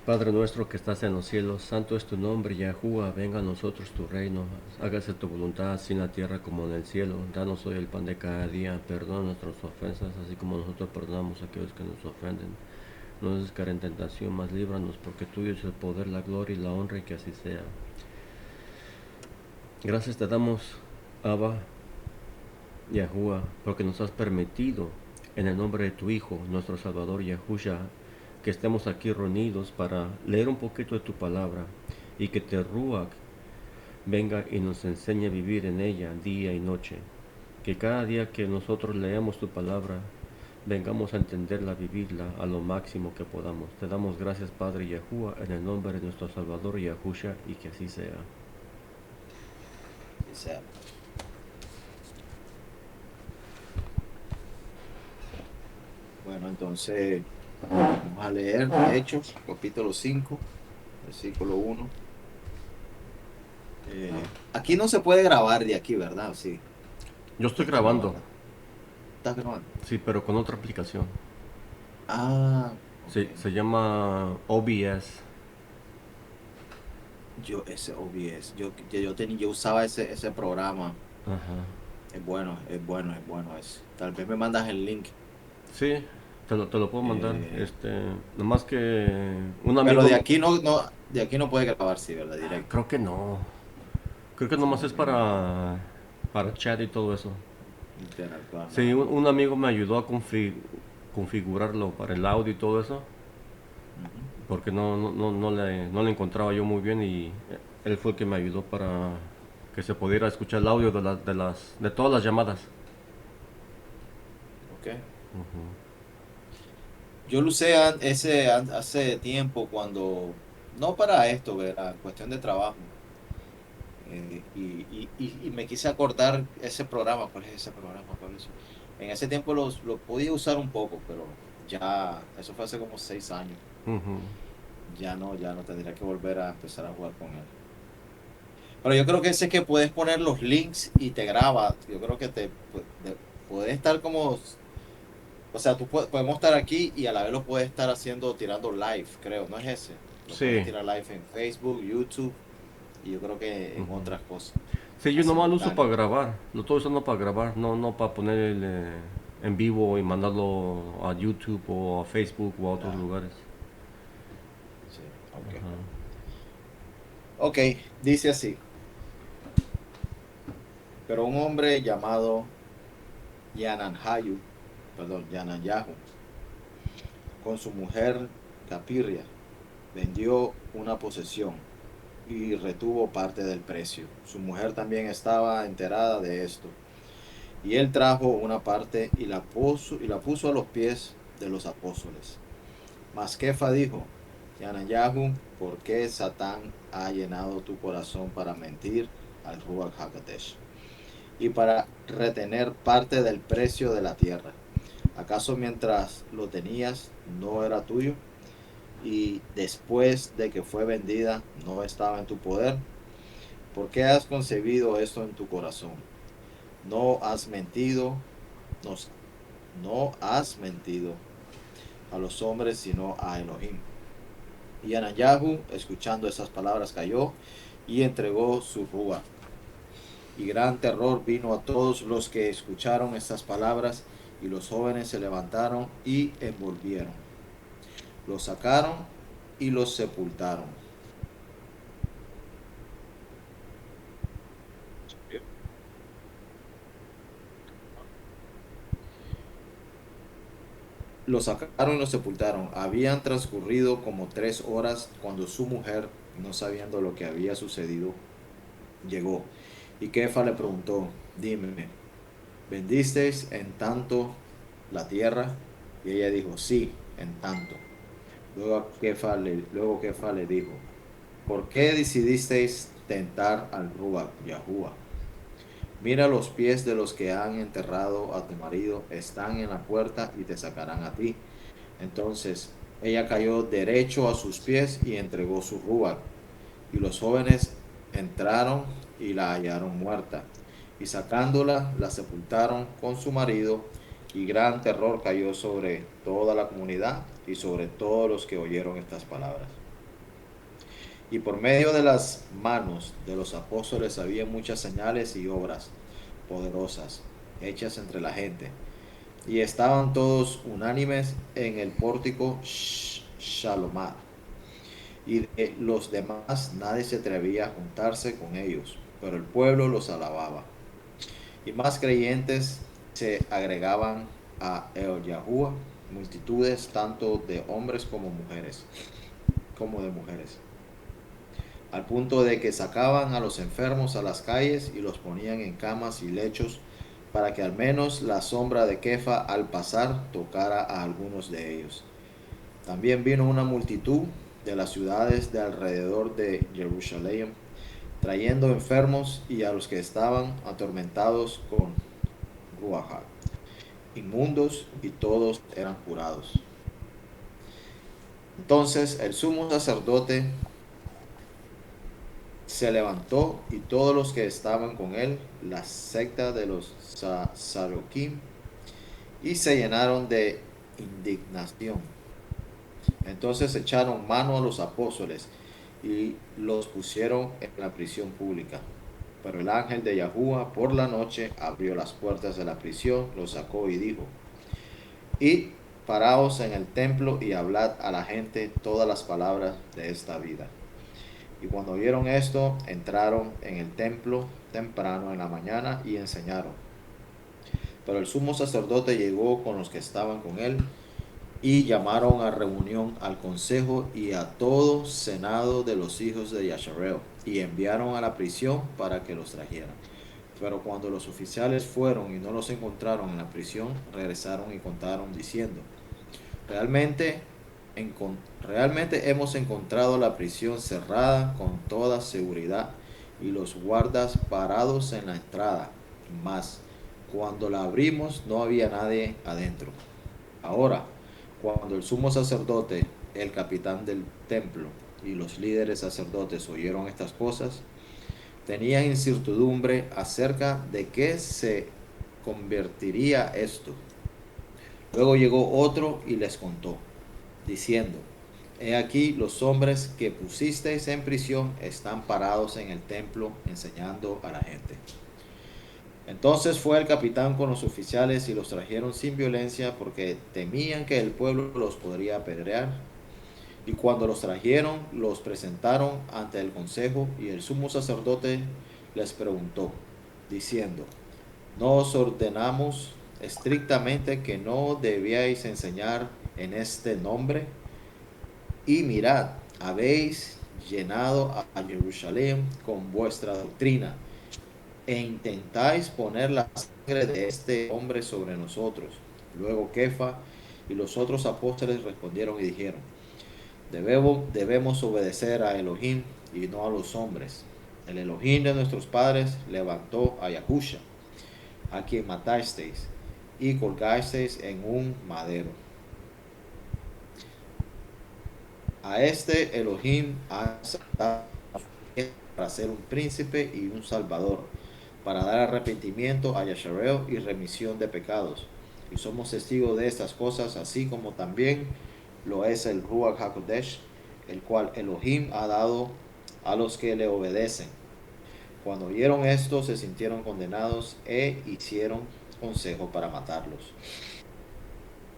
Padre nuestro que estás en los cielos, santo es tu nombre, Yahuwah, venga a nosotros tu reino, hágase tu voluntad así en la tierra como en el cielo. Danos hoy el pan de cada día, perdona nuestras ofensas, así como nosotros perdonamos a aquellos que nos ofenden. No nos des caer en tentación, mas líbranos, porque tuyo es el poder, la gloria y la honra, y que así sea. Gracias te damos, Abba, Yahuwah, porque nos has permitido, en el nombre de tu Hijo, nuestro Salvador Yahushua, que estemos aquí reunidos para leer un poquito de tu palabra y que te Ruach venga y nos enseñe a vivir en ella día y noche. Que cada día que nosotros leamos tu palabra, vengamos a entenderla, a vivirla a lo máximo que podamos. Te damos gracias, Padre Yahuwah, en el nombre de nuestro Salvador Yahushua, y que así sea. O sea, bueno, entonces vamos a leer Hechos, capítulo 5, versículo 1. Aquí no se puede grabar de aquí, ¿verdad? Sí, Yo estoy está grabando, grabando. ¿Estás grabando? sí, pero con otra aplicación. Ah, ok. Se llama OBS. Ese OBS, yo usaba ese programa. Ajá. Es bueno, es bueno, es bueno ese. Tal vez me mandas el link. Sí, te lo puedo mandar. Eh, Nomás que un pero amigo, de aquí de aquí no puede grabar, sí, ¿verdad? Directo. creo que no. Creo que nomás No, es ok, no. para chat y todo eso. Interactuar Sí, nada más. un amigo me ayudó a configurarlo para el audio y todo eso, Ujú. porque no le encontraba yo muy bien y él fue el que me ayudó para que se pudiera escuchar el audio de todas las llamadas. Ok. Yo lo usé hace tiempo cuando, no para esto, ¿verdad? Cuestión de trabajo. Y me quise acordar ese programa, ¿cuál es ese programa? ¿Cuál es? En ese tiempo lo podía usar un poco, pero ya, eso fue hace como 6 años. Ujú. Ya no tendría que volver a empezar a jugar con él. Pero yo creo que ese que puedes poner los links y te graba, yo creo que puede estar como, o sea, podemos estar aquí y a la vez lo puedes estar haciendo, tirando live, creo, ¿no es ese? Lo puedes Sí. tirar live en Facebook, YouTube y yo creo que en otras cosas, Sí, yo a nomás lo uso para simultáneo. grabar. Lo estoy usando para grabar, no para poner en vivo y mandarlo a YouTube o a Facebook o a otros Claro, lugares. sí, ok. Ok, dice así, pero un hombre llamado Yananhayu, perdón, Yananyahu, con su mujer Capirria, vendió una posesión y retuvo parte del precio. Su mujer también estaba enterada de esto. Y él trajo una parte y la puso a los pies de los apóstoles. Mas Kefa dijo, Yanayahu, ¿por qué Satán ha llenado tu corazón para mentir al Ruach HaKodesh y para retener parte del precio de la tierra? ¿Acaso mientras lo tenías no era tuyo? Y después de que fue vendida no estaba en tu poder. ¿Por qué has concebido esto en tu corazón? No has mentido, nos, no has mentido a los hombres, sino a Elohim. Y Anayahu, escuchando esas palabras, cayó y entregó su rúa. Y gran terror vino a todos los que escucharon estas palabras, y los jóvenes se levantaron y envolvieron. Los sacaron y los sepultaron. Los sacaron y los sepultaron. Habían transcurrido como 3 horas cuando su mujer, no sabiendo lo que había sucedido, llegó. Y Kefa le preguntó, dime, ¿vendisteis en tanto la tierra? Y ella dijo, sí, en tanto. Luego Kefa le dijo, ¿por qué decidisteis tentar al Ruach Yahuwah? Mira, los pies de los que han enterrado a tu marido están en la puerta y te sacarán a ti. Entonces ella cayó derecho a sus pies y entregó su rúa. Y los jóvenes entraron y la hallaron muerta. Y sacándola, la sepultaron con su marido. Y gran terror cayó sobre toda la comunidad y sobre todos los que oyeron estas palabras. Y por medio de las manos de los apóstoles había muchas señales y obras poderosas hechas entre la gente. Y estaban todos unánimes en el pórtico Shalomá. Y de los demás nadie se atrevía a juntarse con ellos, pero el pueblo los alababa. Y más creyentes se agregaban a el Yahuwah, multitudes tanto de hombres como de mujeres, al punto de que sacaban a los enfermos a las calles y los ponían en camas y lechos para que al menos la sombra de Kefa al pasar tocara a algunos de ellos. También vino una multitud de las ciudades de alrededor de Jerusalén, trayendo enfermos y a los que estaban atormentados con Ruajá, inmundos, y todos eran curados. Entonces el sumo sacerdote se levantó y todos los que estaban con él, la secta de los Sadoquim, y se llenaron de indignación. Entonces echaron mano a los apóstoles y los pusieron en la prisión pública. Pero el ángel de Yahuwah por la noche abrió las puertas de la prisión, los sacó y dijo: Id, paraos en el templo y hablad a la gente todas las palabras de esta vida. Y cuando oyeron esto, entraron en el templo temprano en la mañana y enseñaron. Pero el sumo sacerdote llegó con los que estaban con él y llamaron a reunión al consejo y a todo senado de los hijos de Yashareo y enviaron a la prisión para que los trajeran. Pero cuando los oficiales fueron y no los encontraron en la prisión, regresaron y contaron diciendo: Realmente, realmente hemos encontrado la prisión cerrada con toda seguridad y los guardas parados en la entrada. Mas, cuando la abrimos no había nadie adentro. Ahora, cuando el sumo sacerdote, el capitán del templo y los líderes sacerdotes oyeron estas cosas, tenían incertidumbre acerca de qué se convertiría esto. Luego llegó otro y les contó, diciendo: He aquí los hombres que pusisteis en prisión están parados en el templo enseñando a la gente. Entonces fue el capitán con los oficiales y los trajeron sin violencia porque temían que el pueblo los podría apedrear. Y cuando los trajeron, los presentaron ante el consejo y el sumo sacerdote les preguntó, diciendo: ¿No os ordenamos estrictamente que no debíais enseñar en este nombre? Y mirad, habéis llenado a Jerusalén con vuestra doctrina e intentáis poner la sangre de este hombre sobre nosotros. Luego Kefa y los otros apóstoles respondieron y dijeron: Debemos obedecer a Elohim y no a los hombres. El Elohim de nuestros padres levantó a Yahusha, a quien matasteis y colgasteis en un madero. A este Elohim ha saltado para ser un príncipe y un salvador, para dar arrepentimiento a Yashareo y remisión de pecados. Y somos testigos de estas cosas, así como también lo es el Ruach HaKodesh, el cual Elohim ha dado a los que le obedecen. Cuando oyeron esto, se sintieron condenados e hicieron consejo para matarlos.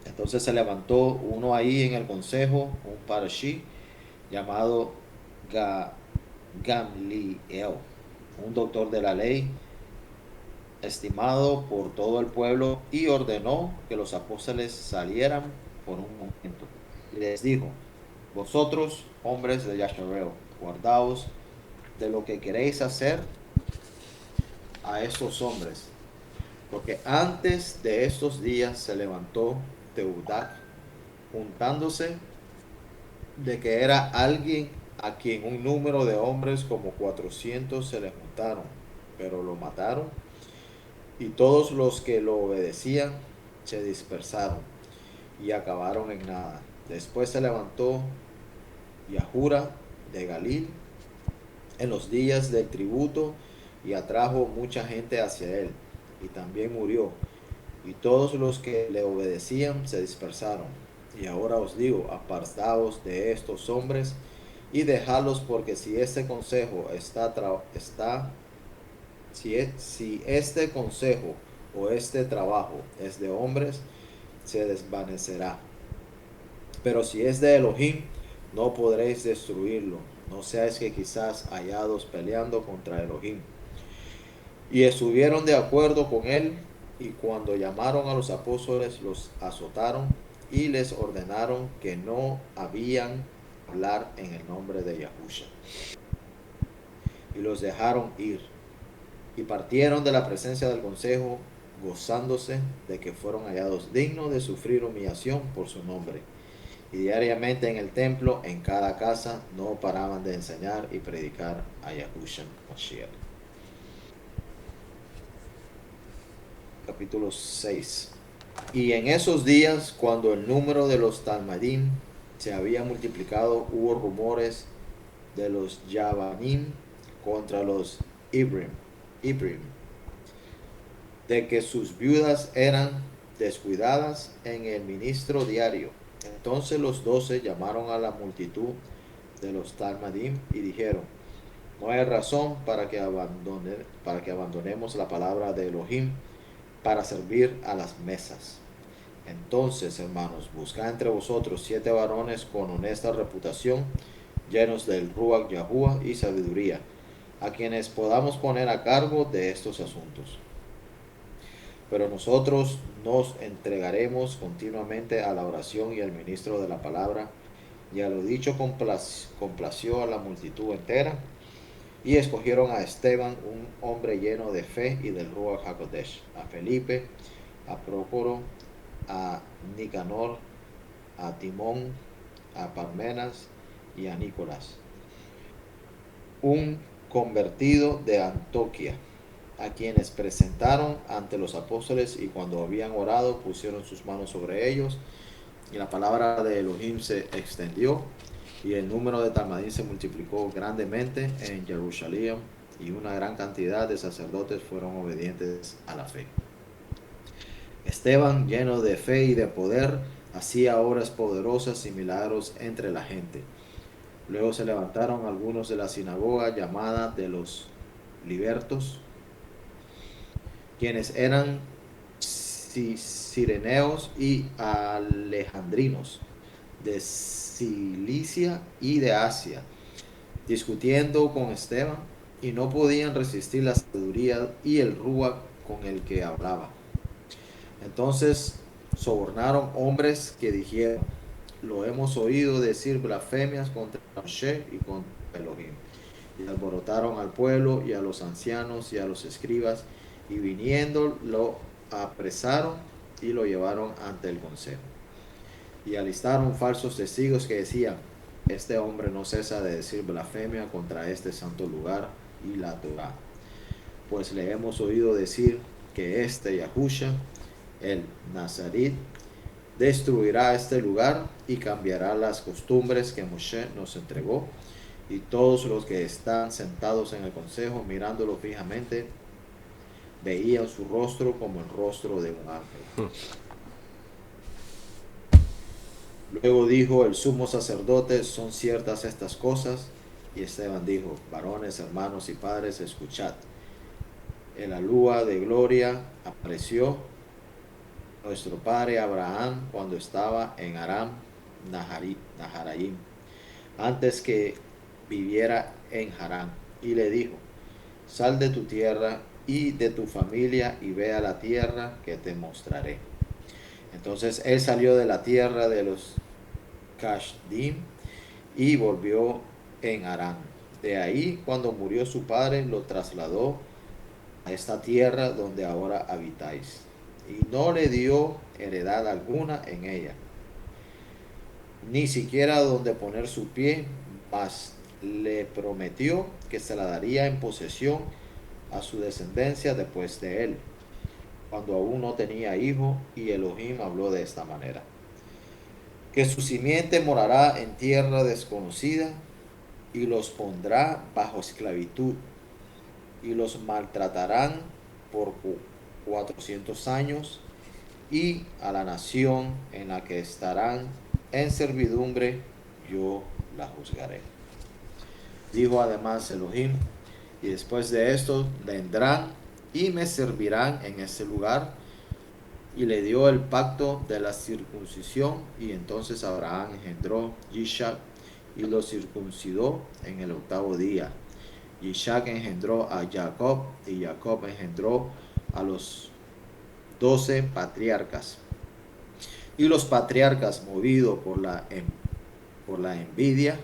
Entonces se levantó uno ahí en el consejo, un parashi, llamado Gamliel, un doctor de la ley, estimado por todo el pueblo, y ordenó que los apóstoles salieran por un momento. Y les dijo: Vosotros, hombres de Yashareo, guardaos de lo que queréis hacer a estos hombres, porque antes de estos días se levantó Teudac, juntándose de que era alguien a quien un número de hombres como 400 se le juntaron, pero lo mataron, y todos los que lo obedecían se dispersaron y acabaron en nada. Después se levantó Yahura de Galil en los días del tributo y atrajo mucha gente hacia él, y también murió, y todos los que le obedecían se dispersaron. Y ahora os digo: apartaos de estos hombres y dejarlos, porque si este consejo si este consejo o este trabajo es de hombres, se desvanecerá. Pero si es de Elohim, no podréis destruirlo. No seáis que quizás hallados peleando contra Elohim. Y estuvieron de acuerdo con él, y cuando llamaron a los apóstoles, los azotaron y les ordenaron que no habían hablar en el nombre de Yahusha. Y los dejaron ir. Y partieron de la presencia del consejo, gozándose de que fueron hallados dignos de sufrir humillación por su nombre. Y diariamente en el templo, en cada casa, no paraban de enseñar y predicar a Yahusha Mashiach. Capítulo 6. Y en esos días, cuando el número de los Talmadim se había multiplicado, hubo rumores de los Yavanim contra los Ibrim, de que sus viudas eran descuidadas en el ministro diario. Entonces los 12 llamaron a la multitud de los Talmadim y dijeron: no hay razón para que abandonemos la palabra de Elohim para servir a las mesas. Entonces, hermanos, buscad entre vosotros 7 varones con honesta reputación, llenos del Ruach Yahuwah y sabiduría, a quienes podamos poner a cargo de estos asuntos. Pero nosotros nos entregaremos continuamente a la oración y al ministro de la palabra, y a lo dicho complació a la multitud entera, y escogieron a Esteban, un hombre lleno de fe y del Ruach HaKodesh, a Felipe, a Prócoro, a Nicanor, a Timón, a Parmenas y a Nicolás, un convertido de Antioquía, a quienes presentaron ante los apóstoles, y cuando habían orado pusieron sus manos sobre ellos, y la palabra de Elohim se extendió, y el número de Talmadim se multiplicó grandemente en Jerusalén, y una gran cantidad de sacerdotes fueron obedientes a la fe. Esteban, lleno de fe y de poder, hacía obras poderosas y milagros entre la gente. Luego se levantaron algunos de la sinagoga llamada de los libertos, quienes eran cireneos y alejandrinos, de Cilicia y de Asia, discutiendo con Esteban, y no podían resistir la sabiduría y el ruach con el que hablaba. Entonces sobornaron hombres que dijeron: lo hemos oído decir blasfemias contra Moshe y contra Elohim. Y alborotaron al pueblo y a los ancianos y a los escribas, y viniendo lo apresaron y lo llevaron ante el consejo. Y alistaron falsos testigos que decían: este hombre no cesa de decir blasfemia contra este santo lugar y la Torá. Pues le hemos oído decir que este Yahusha, el Nazarit, destruirá este lugar y cambiará las costumbres que Moshe nos entregó. Y todos los que están sentados en el consejo, mirándolo fijamente, veían su rostro como el rostro de un ángel. Luego dijo el sumo sacerdote: ¿son ciertas estas cosas? Y Esteban dijo: varones, hermanos y padres, escuchad. El alúa de gloria apareció nuestro padre Abraham cuando estaba en Aram Naharaim, antes que viviera en Harán, y le dijo: sal de tu tierra y de tu familia y ve a la tierra que te mostraré. Entonces él salió de la tierra de los Kashdim y volvió en Harán. De ahí, cuando murió su padre, lo trasladó a esta tierra donde ahora habitáis, y no le dio heredad alguna en ella, ni siquiera donde poner su pie, mas le prometió que se la daría en posesión a su descendencia después de él, cuando aún no tenía hijo. Y Elohim habló de esta manera: que su simiente morará en tierra desconocida, y los pondrá bajo esclavitud, y los maltratarán por 400 años, y a la nación en la que estarán en servidumbre yo la juzgaré. Dijo además Elohim, y después de esto vendrán y me servirán en ese lugar. Y le dio el pacto de la circuncisión, y entonces Abraham engendró Isaac y lo circuncidó en el 8º día. Isaac engendró a Jacob, y Jacob engendró a los 12 patriarcas. Y los patriarcas, movidos por la envidia,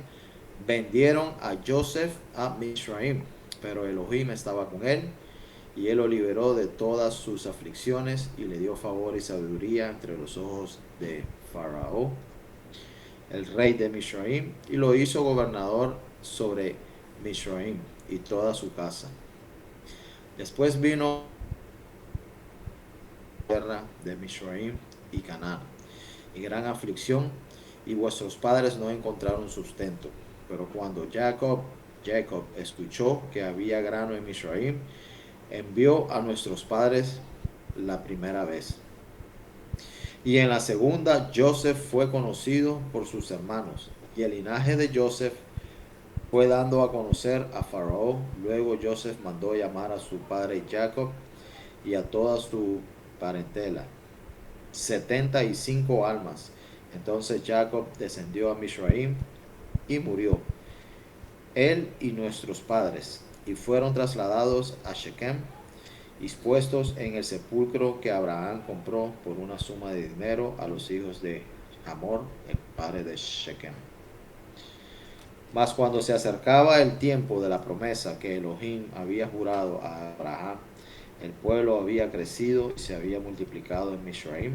vendieron a Joseph a Misraim, pero Elohim estaba con él, y él lo liberó de todas sus aflicciones, y le dio favor y sabiduría entre los ojos de Faraón, el rey de Misraim, y lo hizo gobernador sobre Misraim y toda su casa. Después vino la guerra de Misraim y Canaán, y gran aflicción, y vuestros padres no encontraron sustento. Pero cuando Jacob escuchó que había grano en Misraim, envió a nuestros padres la primera vez. Y en la segunda, Joseph fue conocido por sus hermanos, y el linaje de Joseph fue dando a conocer a Faraón. Luego Joseph mandó llamar a su padre Jacob y a toda su parentela, 75 almas. Entonces Jacob descendió a Misraim y murió, él y nuestros padres, y fueron trasladados a Shechem y puestos en el sepulcro que Abraham compró por una suma de dinero a los hijos de Hamor, el padre de Shechem. Mas cuando se acercaba el tiempo de la promesa que Elohim había jurado a Abraham, el pueblo había crecido y se había multiplicado en Misraim,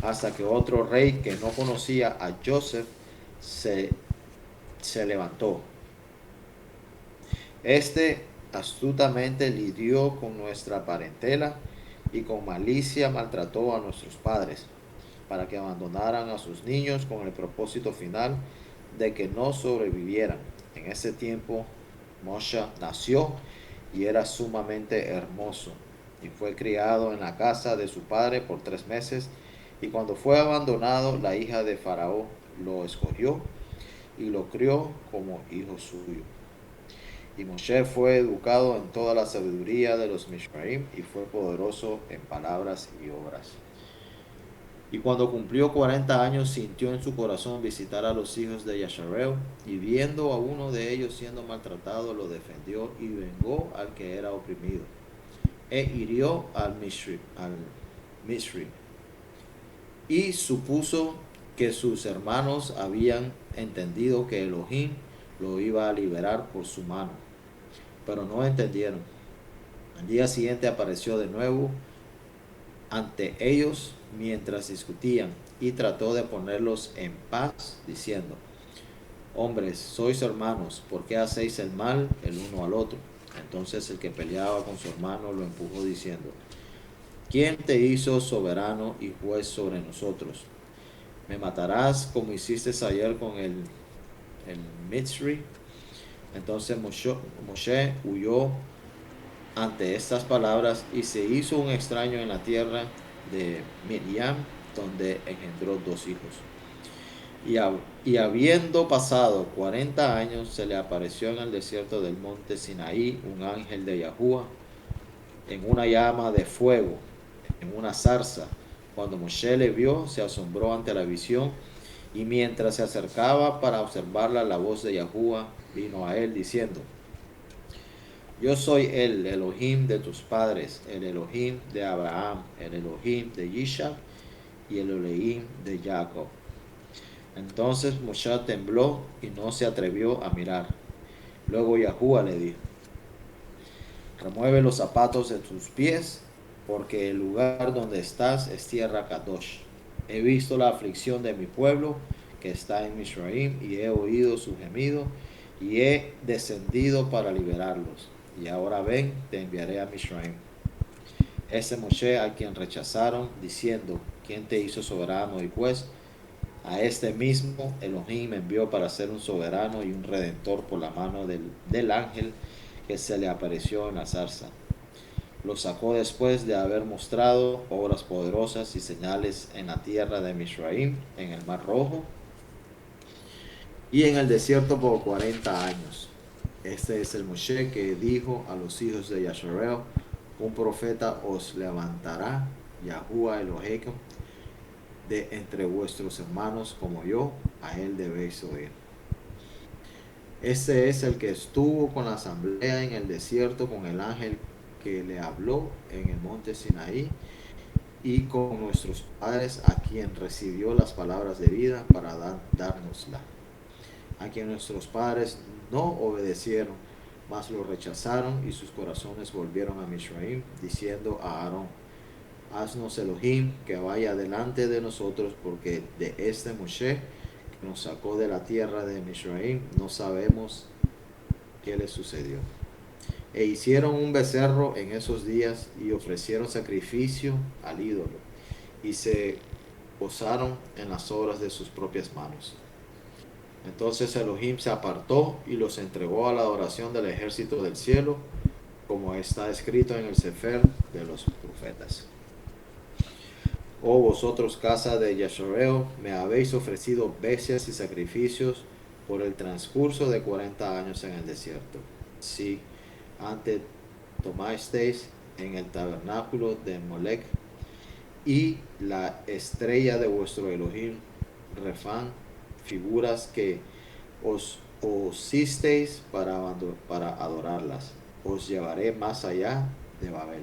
hasta que otro rey que no conocía a Joseph se levantó. Este astutamente lidió con nuestra parentela y con malicia maltrató a nuestros padres, para que abandonaran a sus niños con el propósito final de que no sobrevivieran. En ese tiempo Moshe nació y era sumamente hermoso, y fue criado en la casa de su padre por 3 meses, y cuando fue abandonado, la hija de Faraón lo escogió y lo crió como hijo suyo. Y Moshe fue educado en toda la sabiduría de los Mishraim, y fue poderoso en palabras y obras. Y cuando cumplió 40 años, sintió en su corazón visitar a los hijos de Yasharel, y viendo a uno de ellos siendo maltratado, lo defendió y vengó al que era oprimido, e hirió al Misri, y supuso que sus hermanos habían entendido que Elohim lo iba a liberar por su mano, pero no entendieron. Al día siguiente apareció de nuevo ante ellos mientras discutían, y trató de ponerlos en paz, diciendo: hombres, sois hermanos, ¿por qué hacéis el mal el uno al otro? Entonces el que peleaba con su hermano lo empujó diciendo: ¿quién te hizo soberano y juez sobre nosotros? ¿Me matarás como hiciste ayer con el Mitzri? Entonces Moshe huyó ante estas palabras, y se hizo un extraño en la tierra de Miriam, donde engendró 2 hijos. Y habiendo pasado 40 años, se le apareció en el desierto del monte Sinaí un ángel de Yahuwah en una llama de fuego, en una zarza. Cuando Moshe le vio, se asombró ante la visión, y mientras se acercaba para observarla, la voz de Yahuwah vino a él diciendo: yo soy el Elohim de tus padres, el Elohim de Abraham, el Elohim de Isaac y el Elohim de Jacob. Entonces Moshe tembló y no se atrevió a mirar. Luego Yahuwah le dijo: remueve los zapatos de tus pies, porque el lugar donde estás es tierra Kadosh. He visto la aflicción de mi pueblo que está en Misraim, y he oído su gemido, y he descendido para liberarlos. Y ahora ven, te enviaré a Misraim. Ese Moshe a quien rechazaron, diciendo: ¿quién te hizo soberano y juez? A este mismo Elohim envió para ser un soberano y un redentor por la mano del ángel que se le apareció en la zarza. Lo sacó después de haber mostrado obras poderosas y señales en la tierra de Misraim, en el Mar Rojo y en el desierto por 40 años. Este es el Moshe que dijo a los hijos de Yasharel, un profeta os levantará, Yahuwah Elohim, de entre vuestros hermanos como yo, a él debéis oír. Este es el que estuvo con la asamblea en el desierto con el ángel que le habló en el monte Sinaí y con nuestros padres a quien recibió las palabras de vida para dárnosla. A quien nuestros padres no obedecieron, mas lo rechazaron y sus corazones volvieron a Mishraim, diciendo a Aarón, haznos Elohim que vaya delante de nosotros, porque de este Moshe que nos sacó de la tierra de Mishraim no sabemos qué le sucedió. E hicieron un becerro en esos días y ofrecieron sacrificio al ídolo y se gozaron en las obras de sus propias manos. Entonces Elohim se apartó y los entregó a la adoración del ejército del cielo, como está escrito en el Sefer de los profetas. Oh vosotros, casa de Yashareo, me habéis ofrecido bestias y sacrificios por el transcurso de 40 años en el desierto. Sí, antes tomasteis en el tabernáculo de Molec y la estrella de vuestro Elohim, Refán, figuras que os hicisteis para adorarlas. Os llevaré más allá de Babel.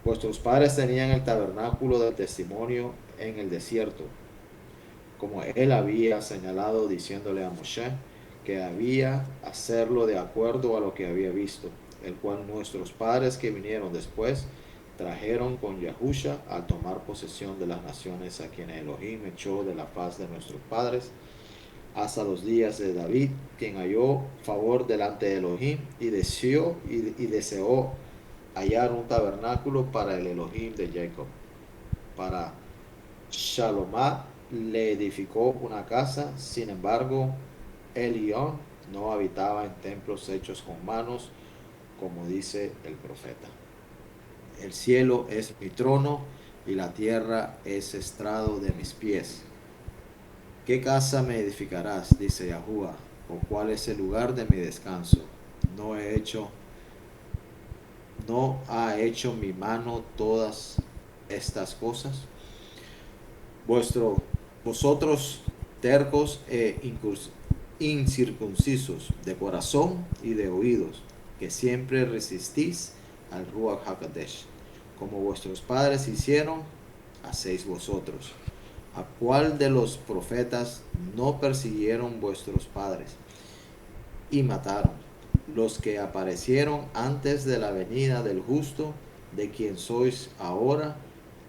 Vuestros padres tenían el tabernáculo del testimonio en el desierto, como él había señalado diciéndole a Moshe que había hacerlo de acuerdo a lo que había visto, el cual nuestros padres que vinieron después trajeron con Yahusha al tomar posesión de las naciones a quien Elohim echó de la faz de nuestros padres, hasta los días de David, quien halló favor delante de Elohim y deseó hallar un tabernáculo para el Elohim de Jacob. Para Shalomá le edificó una casa, sin embargo, Elión no habitaba en templos hechos con manos, como dice el profeta. El cielo es mi trono y la tierra es estrado de mis pies. ¿Qué casa me edificarás? Dice Yahuwah, o cuál es el lugar de mi descanso. No ha hecho mi mano todas estas cosas. Vosotros tercos e incircuncisos de corazón y de oídos, que siempre resistís al Ruach HaKodesh, como vuestros padres hicieron, hacéis vosotros. ¿A cuál de los profetas no persiguieron vuestros padres y mataron? Los que aparecieron antes de la venida del justo, de quien sois ahora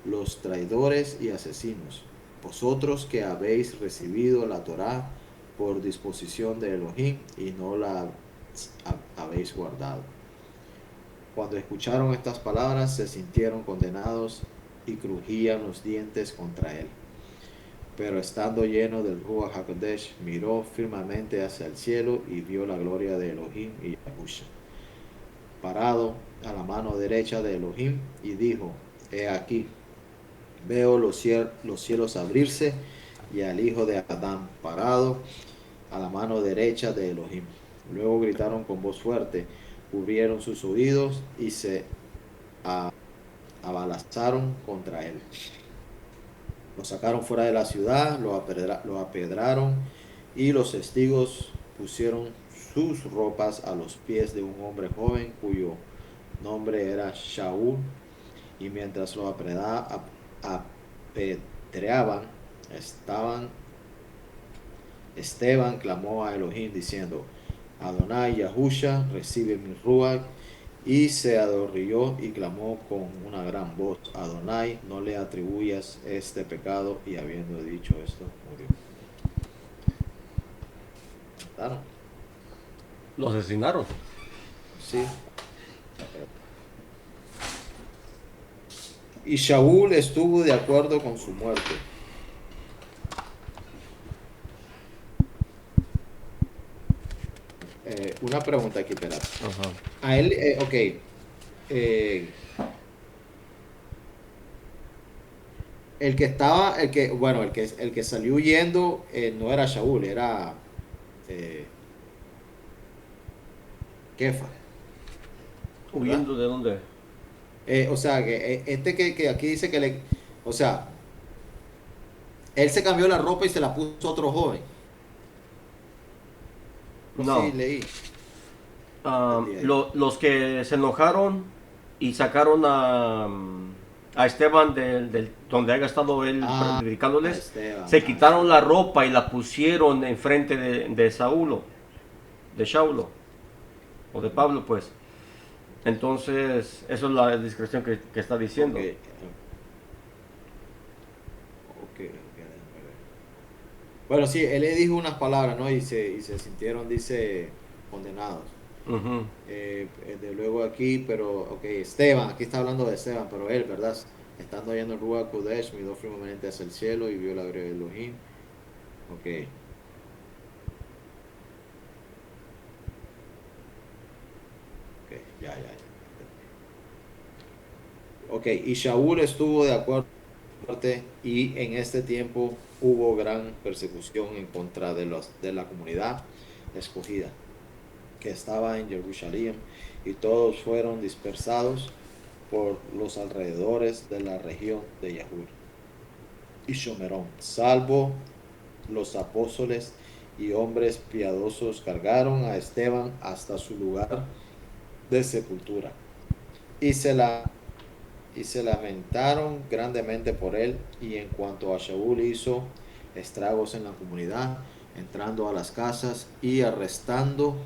los traidores y asesinos. Vosotros que habéis recibido la Torá por disposición de Elohim y no la habéis guardado. Cuando escucharon estas palabras, se sintieron condenados y crujían los dientes contra él. Pero estando lleno del Ruach HaKodesh, miró firmemente hacia el cielo y vio la gloria de Elohim y Yahusha, parado a la mano derecha de Elohim, y dijo, he aquí, veo los cielos abrirse y al hijo de Adán parado a la mano derecha de Elohim. Luego gritaron con voz fuerte, cubrieron sus oídos y se abalanzaron contra él. Lo sacaron fuera de la ciudad, lo apedraron y los testigos pusieron sus ropas a los pies de un hombre joven cuyo nombre era Shaul, y mientras lo apedreaban, Esteban clamó a Elohim diciendo, Adonai Yahusha, recibe mi ruach, y se arrodilló y clamó con una gran voz, Adonai, no le atribuyas este pecado, y habiendo dicho esto, murió. ¿Mataron? Lo asesinaron. Sí. Y Shaul estuvo de acuerdo con su muerte. Una pregunta aquí, espera. Ajá. A él, ok. El que salió huyendo no era Shaul, era Kefa, ¿verdad? ¿Huyendo de dónde? O sea, que aquí dice o sea, él se cambió la ropa y se la puso otro joven. Sí, No. leí. Entendí ahí. Los que se enojaron y sacaron a Esteban donde haya estado él Ah, predicándoles, Esteban, se quitaron sí. la ropa y la pusieron enfrente de Saulo, de Shaulo, o de Pablo, pues. Entonces, eso es la descripción que está Ok, diciendo. ok, déjame ver. Bueno, sí, él le dijo unas palabras, ¿no? Y se sintieron, dice, condenados. Ujú. De luego aquí, pero, ok, Esteban, aquí está hablando de Esteban, pero él, ¿verdad? Estando allá en el Ruach Kodesh, miró firmemente hacia el cielo y vio la gloria de Elohim. Ok, ok, ya. Ok, y Shaul estuvo de acuerdo y en este tiempo hubo gran persecución en contra de la comunidad escogida que estaba en Jerusalén y todos fueron dispersados por los alrededores de la región de Yahur y Shomerón, salvo los apóstoles y hombres piadosos cargaron a Esteban hasta su lugar de sepultura y se lamentaron grandemente por él, y en cuanto a Shaul hizo estragos en la comunidad, entrando a las casas y arrestando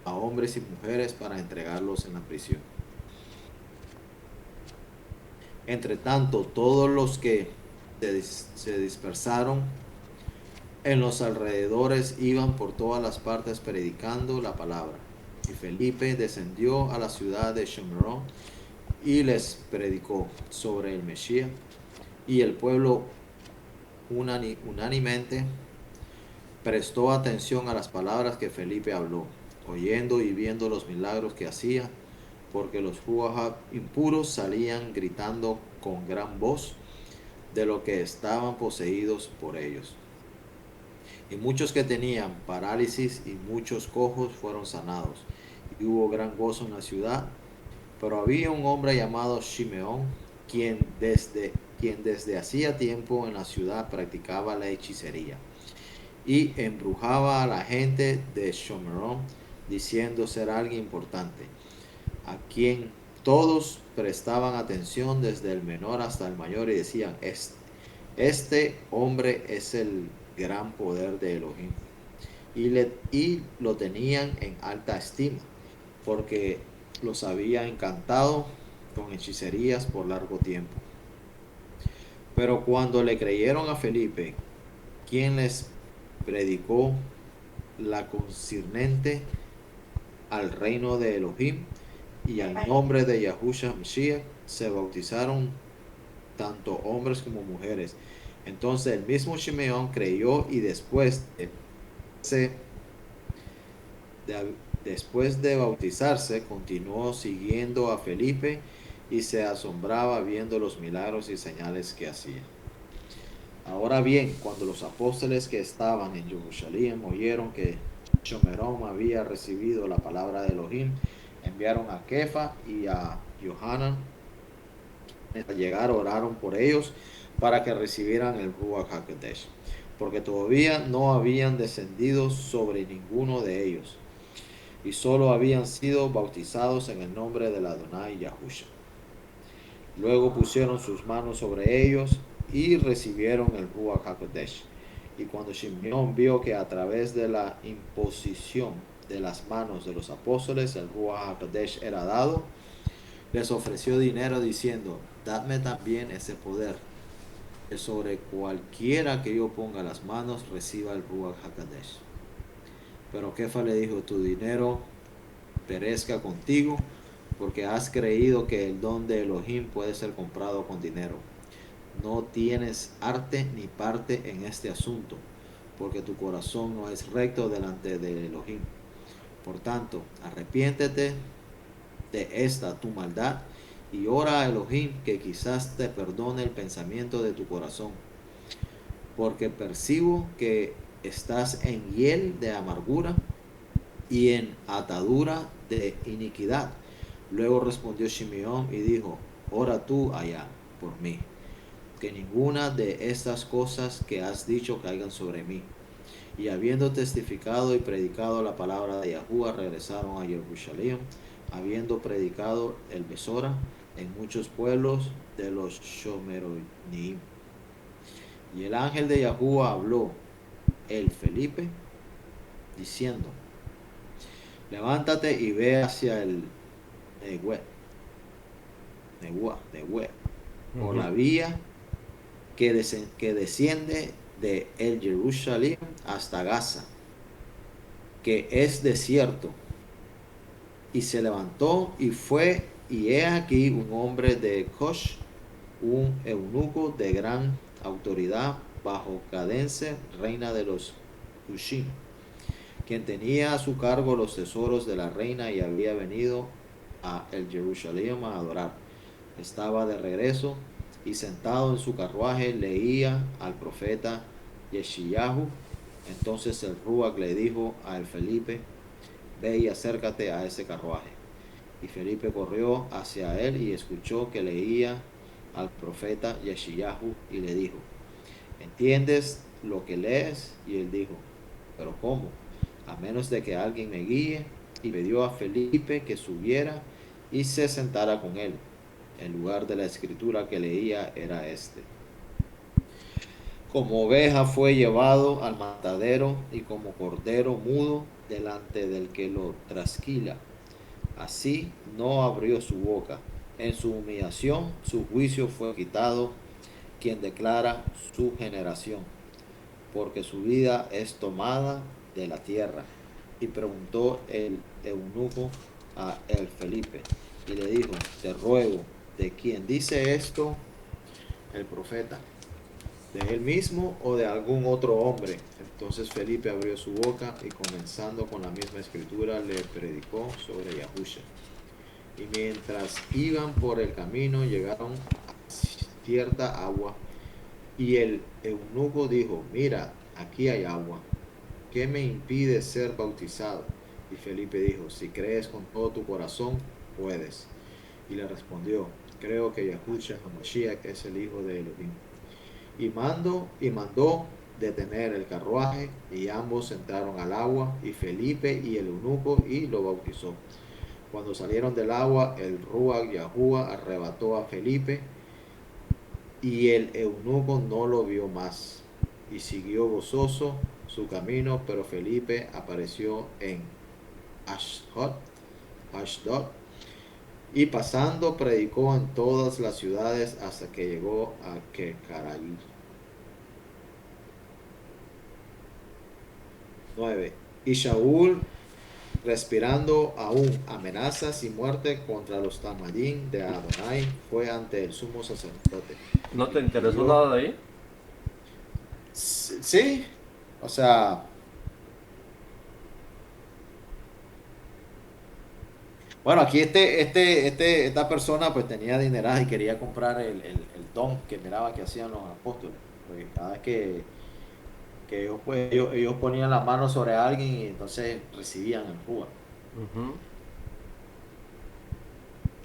a hombres y mujeres para entregarlos en la prisión. Entre tanto, todos los que se dispersaron en los alrededores iban por todas las partes predicando la palabra. Y Felipe descendió a la ciudad de Shomrón y les predicó sobre el Mesías. Y el pueblo unánimemente prestó atención a las palabras que Felipe habló, oyendo y viendo los milagros que hacía, porque los ruach impuros salían gritando con gran voz de lo que estaban poseídos por ellos. Y muchos que tenían parálisis y muchos cojos fueron sanados. Y hubo gran gozo en la ciudad. Pero había un hombre llamado Shimeón, quien desde hacía tiempo en la ciudad practicaba la hechicería y embrujaba a la gente de Shomerón, diciendo ser alguien importante, a quien todos prestaban atención desde el menor hasta el mayor y decían, este hombre es el gran poder de Elohim. Y lo tenían en alta estima, porque los había encantado con hechicerías por largo tiempo. Pero cuando le creyeron a Felipe, quien les predicó la concernente al reino de Elohim y al nombre de Yahushua Mashiach, se bautizaron tanto hombres como mujeres. Entonces el mismo Shimeón creyó y después de bautizarse continuó siguiendo a Felipe y se asombraba viendo los milagros y señales que hacía. Ahora bien, cuando los apóstoles que estaban en Jerusalén oyeron que Shomerón había recibido la palabra de Elohim, enviaron a Kefa y a Johanan. Al llegar oraron por ellos para que recibieran el Ruach HaKodesh, porque todavía no habían descendido sobre ninguno de ellos, y solo habían sido bautizados en el nombre del Adonai Yahusha. Luego pusieron sus manos sobre ellos y recibieron el Ruach HaKodesh. Y cuando Shimeón vio que a través de la imposición de las manos de los apóstoles el Ruach HaKodesh era dado, les ofreció dinero diciendo, dadme también ese poder, que sobre cualquiera que yo ponga las manos reciba el Ruach HaKodesh. Pero Kefa le dijo, tu dinero perezca contigo, porque has creído que el don de Elohim puede ser comprado con dinero. No tienes arte ni parte en este asunto, porque tu corazón no es recto delante de Elohim. Por tanto, arrepiéntete de esta tu maldad y ora a Elohim que quizás te perdone el pensamiento de tu corazón, porque percibo que estás en hiel de amargura y en atadura de iniquidad. Luego respondió Simeón y dijo, ora tú allá por mí, que ninguna de estas cosas que has dicho caigan sobre mí. Y habiendo testificado y predicado la palabra de Yahuwah, regresaron a Jerusalén, habiendo predicado el Besora en muchos pueblos de los Shomeronim. Y el ángel de Yahuwah habló el Felipe, diciendo, levántate y ve hacia el Nehué, por la vía que desciende de el Jerusalén hasta Gaza, que es desierto. Y se levantó y fue, y he aquí un hombre de Kosh, un eunuco de gran autoridad bajo Cadence, reina de los Hushim, quien tenía a su cargo los tesoros de la reina y había venido a el Jerusalén a adorar. Estaba de regreso y sentado en su carruaje leía al profeta Yeshayahu. Entonces el Ruach le dijo a el Felipe, ve y acércate a ese carruaje. Y Felipe corrió hacia él y escuchó que leía al profeta Yeshayahu y le dijo, ¿entiendes lo que lees? Y él dijo, ¿pero cómo? A menos de que alguien me guíe. Y pidió a Felipe que subiera y se sentara con él. El lugar de la escritura que leía era este. Como oveja fue llevado al matadero y como cordero mudo delante del que lo trasquila. Así no abrió su boca. En su humillación su juicio fue quitado, quien declara su generación, porque su vida es tomada de la tierra. Y preguntó el eunuco a el Felipe y le dijo, te ruego, ¿de quién dice esto el profeta? ¿De él mismo o de algún otro hombre? Entonces Felipe abrió su boca y comenzando con la misma escritura le predicó sobre Yahusha. Y mientras iban por el camino llegaron a cierta agua y el eunuco dijo, mira, aquí hay agua, ¿qué me impide ser bautizado? Y Felipe dijo, si crees con todo tu corazón, puedes. Y le respondió, creo que Yahusha HaMashiach es el hijo de Elohim. Y mandó detener el carruaje, y ambos entraron al agua, y Felipe y el eunuco, y lo bautizó. Cuando salieron del agua, el Ruach Yahuwah arrebató a Felipe, y el eunuco no lo vio más, y siguió gozoso su camino, pero Felipe apareció en Ashdod, y pasando predicó en todas las ciudades hasta que llegó a Kecarai. 9. Y Shaul, respirando aún amenazas y muerte contra los Tamayín de Adonai, fue ante el sumo sacerdote. ¿No te Y interesó pidió, nada de ahí? sí, o sea, bueno, aquí esta persona pues tenía dinero y quería comprar el don que miraba que hacían los apóstoles. Porque cada vez que ellos, pues, ellos ponían la mano sobre alguien y entonces recibían el Ruach. Ujú.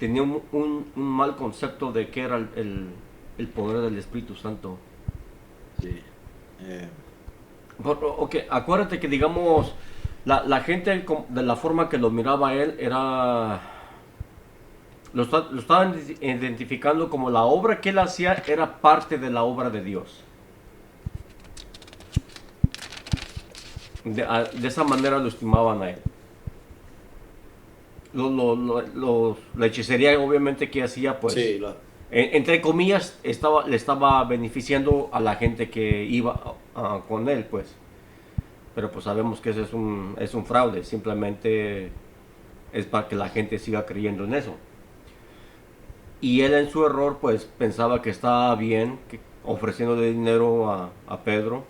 Tenía un mal concepto de qué era el poder del Espíritu Santo. Sí. Eh, Ok, acuérdate que digamos, la gente de la forma que lo miraba él era... Lo estaban identificando como la obra que él hacía era parte de la obra de Dios. De esa manera lo estimaban a él. La hechicería obviamente que hacía, pues, sí, entre comillas, le estaba beneficiando a la gente que iba con él, pues. Pero pues sabemos que eso es un fraude, simplemente es para que la gente siga creyendo en eso. Y él en su error pues pensaba que estaba bien ofreciéndole dinero a Pedro,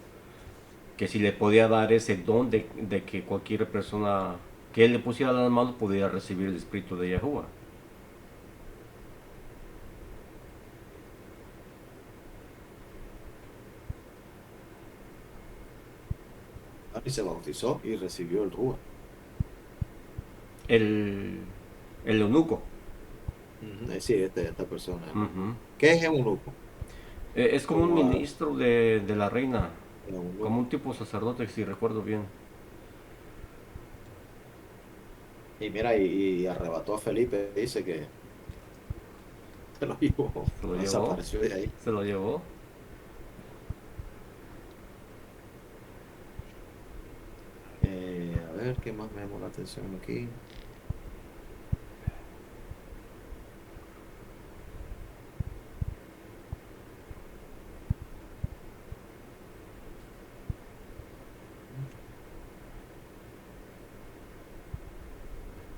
que si le podía dar ese don de que cualquier persona que él le pusiera las manos pudiera recibir el espíritu de Yahuwah. y se bautizó y recibió el Ruach. el, el eunuco. Sí, esta persona. Ujú. ¿Qué es eunuco? Es como un Como ministro de la reina, como eunuco. un tipo sacerdote, si recuerdo bien. Y mira, y arrebató a Felipe, dice que se lo llevó, Se lo lo llevó, desapareció de ahí. se lo llevó. A ver, ¿qué más me llamó la atención aquí?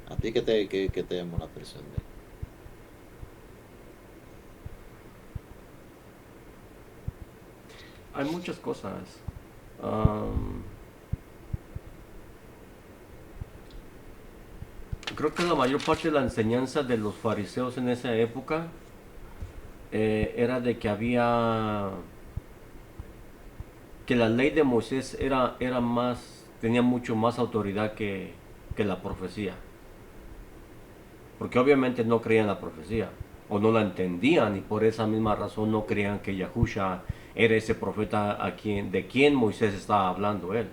¿A ti qué te llamó la atención de ahí? Hay muchas cosas. Am, Creo que la mayor parte de la enseñanza de los fariseos en esa época era de que que la ley de Moisés era más, tenía mucho más autoridad que la profecía. Porque obviamente no creían la profecía, o no la entendían, y por esa misma razón no creían que Yahusha era ese profeta de quien Moisés estaba hablando él.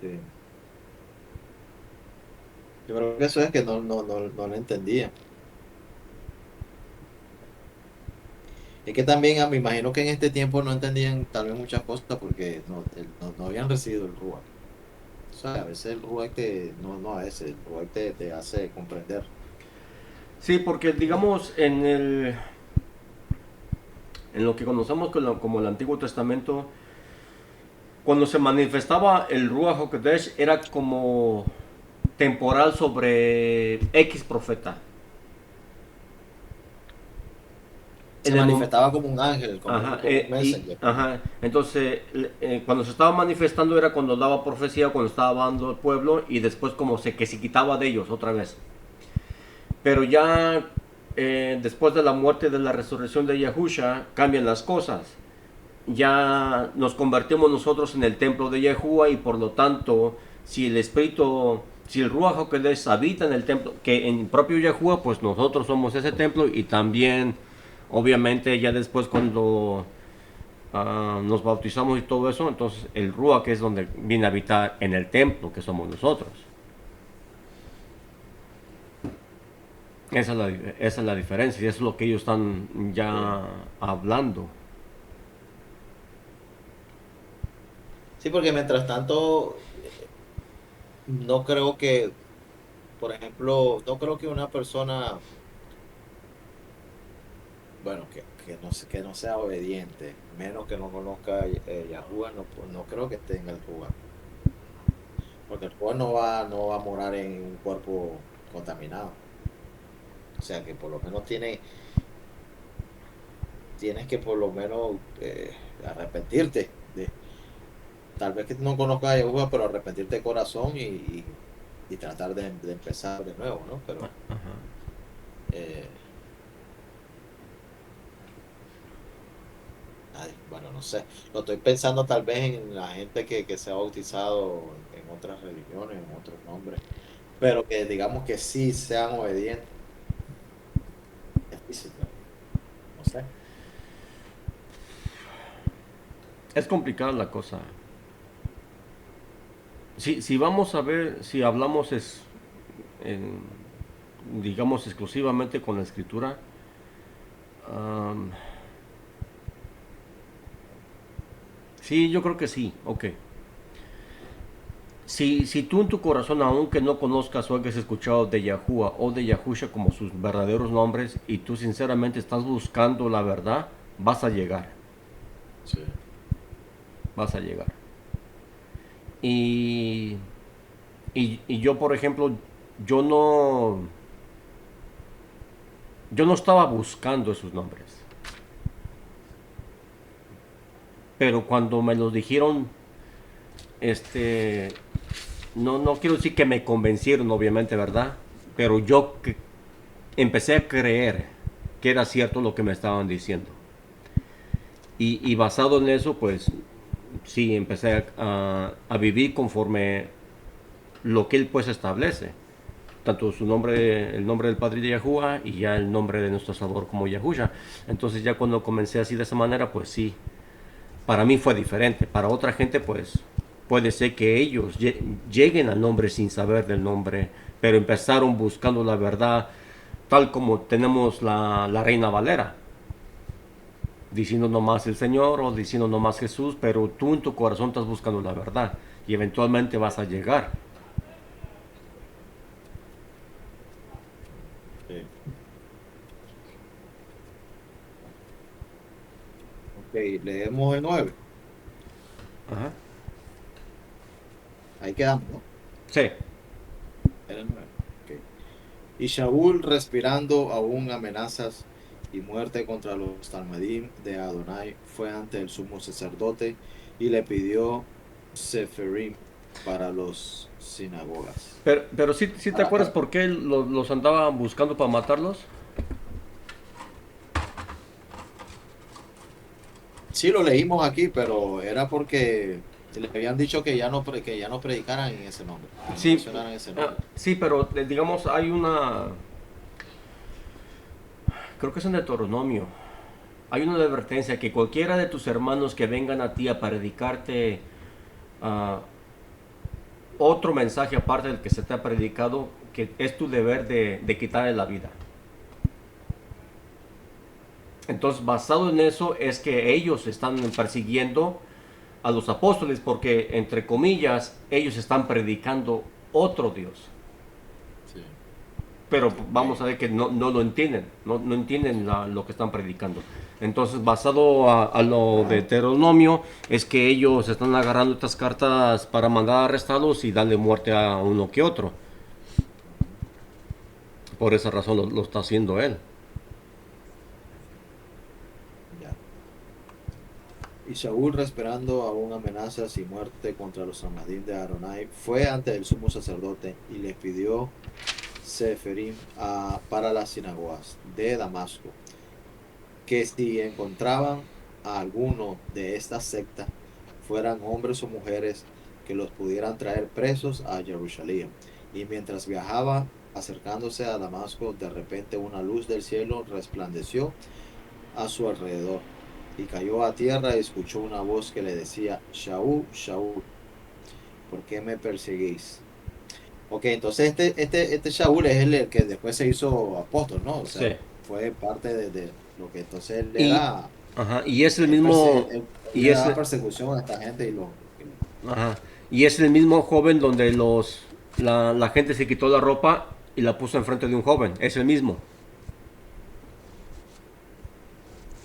Sí. Yo creo que eso es que no lo entendía. Es que también me imagino que en este tiempo no entendían tal vez muchas cosas porque no habían recibido el Ruach. O sea, a veces el Ruach no a veces, el Ruach te hace comprender. Sí, porque digamos en lo que conocemos como el Antiguo Testamento, cuando se manifestaba el Ruach HaKodesh era como temporal sobre X profeta. Se En el mom- manifestaba como un ángel, Ajá, como un messenger. ajá. Entonces, cuando se estaba manifestando era cuando daba profecía, cuando estaba hablando al pueblo y después como que se quitaba de ellos otra vez. Pero ya después de la muerte y de la resurrección de Yahusha, cambian las cosas. Ya nos convertimos nosotros en el templo de Yahuwah y por lo tanto, si el espíritu, si el Ruach HaKodesh habita en el templo, que en propio Yahuwah, pues nosotros somos ese templo y también, obviamente, ya después cuando nos bautizamos y todo eso, entonces el Ruach es donde viene a habitar en el templo que somos nosotros. Esa es la diferencia y eso es lo que ellos están Sí. ya hablando. Sí, porque mientras tanto, no creo que, por ejemplo, no creo que una persona, bueno, que no sea obediente, menos que no conozca Yahuwah, no creo que esté en el Ruach. Porque el Ruach no va a morar en un cuerpo contaminado. O sea que por lo menos tienes que por lo menos arrepentirte. Tal vez que no conozcas a Yahuwah, pero arrepentirte de corazón y tratar de empezar de nuevo, ¿no? Pero, eh, ay, bueno, no sé. Lo estoy pensando tal vez en la gente que se ha bautizado en otras religiones, en otros nombres, pero que digamos que sí sean obedientes. Es difícil, pero no sé. Es complicada la cosa. Si vamos a ver, si hablamos en- digamos exclusivamente con la escritura, um, sí, yo creo que sí, ok. Si tú en tu corazón, aunque no conozcas o hayas escuchado de Yahuwah o de Yahusha como sus verdaderos nombres, y tú sinceramente estás buscando la verdad, vas a llegar, Sí. vas a llegar. Y, y yo, por ejemplo, yo no, yo no estaba buscando esos nombres. Pero cuando me los dijeron, este, no quiero decir que me convencieron, obviamente, ¿verdad? Pero empecé a creer que era cierto lo que me estaban diciendo. Y basado en eso, pues sí, empecé a vivir conforme lo que él pues establece. Tanto su nombre, el nombre del Padre de Yahuwah y ya el nombre de nuestro Salvador como Yahusha. Entonces ya cuando comencé así de esa manera, pues sí, para mí fue diferente. Para otra gente, pues puede ser que ellos lleguen al nombre sin saber del nombre, pero empezaron buscando la verdad, tal como tenemos la Reina Valera, diciendo nomás el Señor o diciendo nomás Jesús, pero tú en tu corazón estás buscando la verdad y eventualmente vas a llegar. Sí. Ok, leemos el 9. Ajá. Ahí quedamos, ¿no? Sí. Era el 9. Ok. Y Shaul, respirando aún amenazas y muerte contra los Talmudim de Adonai, fue ante el sumo sacerdote y le pidió Seferim para los sinagogas. Pero sí te acuerdas por qué los andaban buscando para matarlos. Sí, lo leímos aquí, pero era porque le habían dicho que que ya no predicaran en ese nombre, que no Sí, mencionaran ese nombre. sí, pero digamos hay una, creo que es un Deuteronomio, hay una advertencia que cualquiera de tus hermanos que vengan a ti a predicarte ah, otro mensaje aparte del que se te ha predicado, que es tu deber de quitarle la vida. Entonces, basado en eso es que ellos están persiguiendo a los apóstoles porque, entre comillas, ellos están predicando otro Dios. Sí, Pero ok. vamos a ver que no lo entienden, no entienden lo que están predicando. Entonces, basado a lo de Deuteronomio, es que ellos están agarrando estas cartas para mandar a arrestarlos y darle muerte a uno que otro. Ujú. Por esa razón lo está haciendo él. Ya. Y Saúl, esperando aún amenazas y muerte contra los Amadim de Aronai, fue ante el sumo sacerdote y le pidió Seferim para las sinagogas de Damasco, que si encontraban a alguno de esta secta, fueran hombres o mujeres, que los pudieran traer presos a Jerusalén. Y mientras viajaba, acercándose a Damasco, de repente una luz del cielo resplandeció a su alrededor, y cayó a tierra y escuchó una voz que le decía: Shaul, Shaul, ¿por qué me perseguís? Ok, entonces este Shaul es el que después se hizo apóstol, ¿no? O sea, Sí. fue parte de lo que entonces él Y, era, ajá, y es el mismo, él y le es, daba persecución a esta gente ajá, y es el mismo joven donde la gente se quitó la ropa y la puso enfrente de un joven. Es el mismo.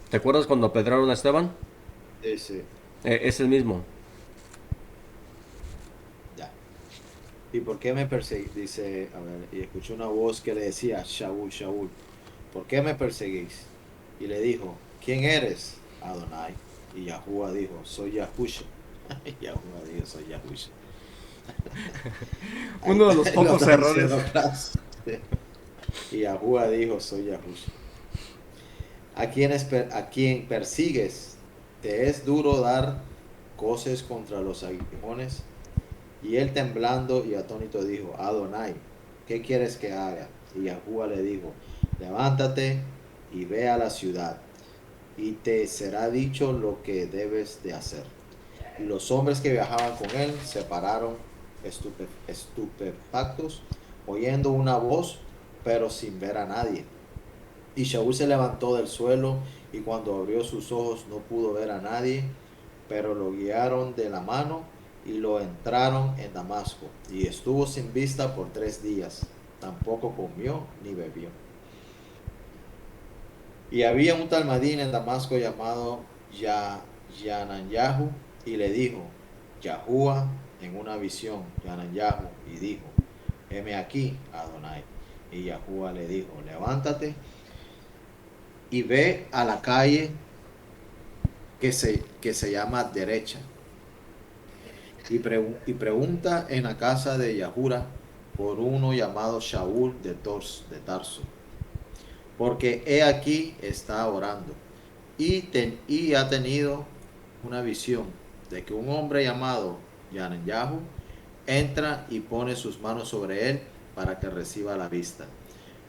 ¿Te acuerdas cuando apedrearon a Esteban? ese, Es el mismo. ya. ¿Y por qué me perseguís? Dice, a ver, y escuchó una voz que le decía: Shaul, Shaul, ¿por qué me perseguís? Y le dijo: ¿quién eres? Adonai. Y Yahuwah dijo: soy Yahusha. Yahuwah dijo: soy Yahusha. Ahí Uno de los está, lo pocos está errores. diciendo claro. Y Yahuwah dijo: soy Yahusha. A quien persigues, te es duro dar coces contra los aguijones. Y él, temblando y atónito, dijo: Adonai, ¿qué quieres que haga? Y Yahuwah le dijo: levántate y ve a la ciudad, y te será dicho lo que debes de hacer. Y los hombres que viajaban con él se pararon estupefactos, oyendo una voz, pero sin ver a nadie. Y Shaul se levantó del suelo, y cuando abrió sus ojos no pudo ver a nadie, pero lo guiaron de la mano y lo entraron en Damasco. Y estuvo sin vista por 3 días. Tampoco comió ni bebió. Y había un talmadín en Damasco llamado Yananyahu, y le dijo Yahuwah en una visión, Yananyahu, y dijo: heme aquí, Adonai. Y Yahuwah le dijo: levántate y ve a la calle que se llama derecha, y pregunta en la casa de Yahura por uno llamado Shaul de Tarso, porque he aquí está orando, y ha tenido una visión de que un hombre llamado Yanyahu entra y pone sus manos sobre él para que reciba la vista.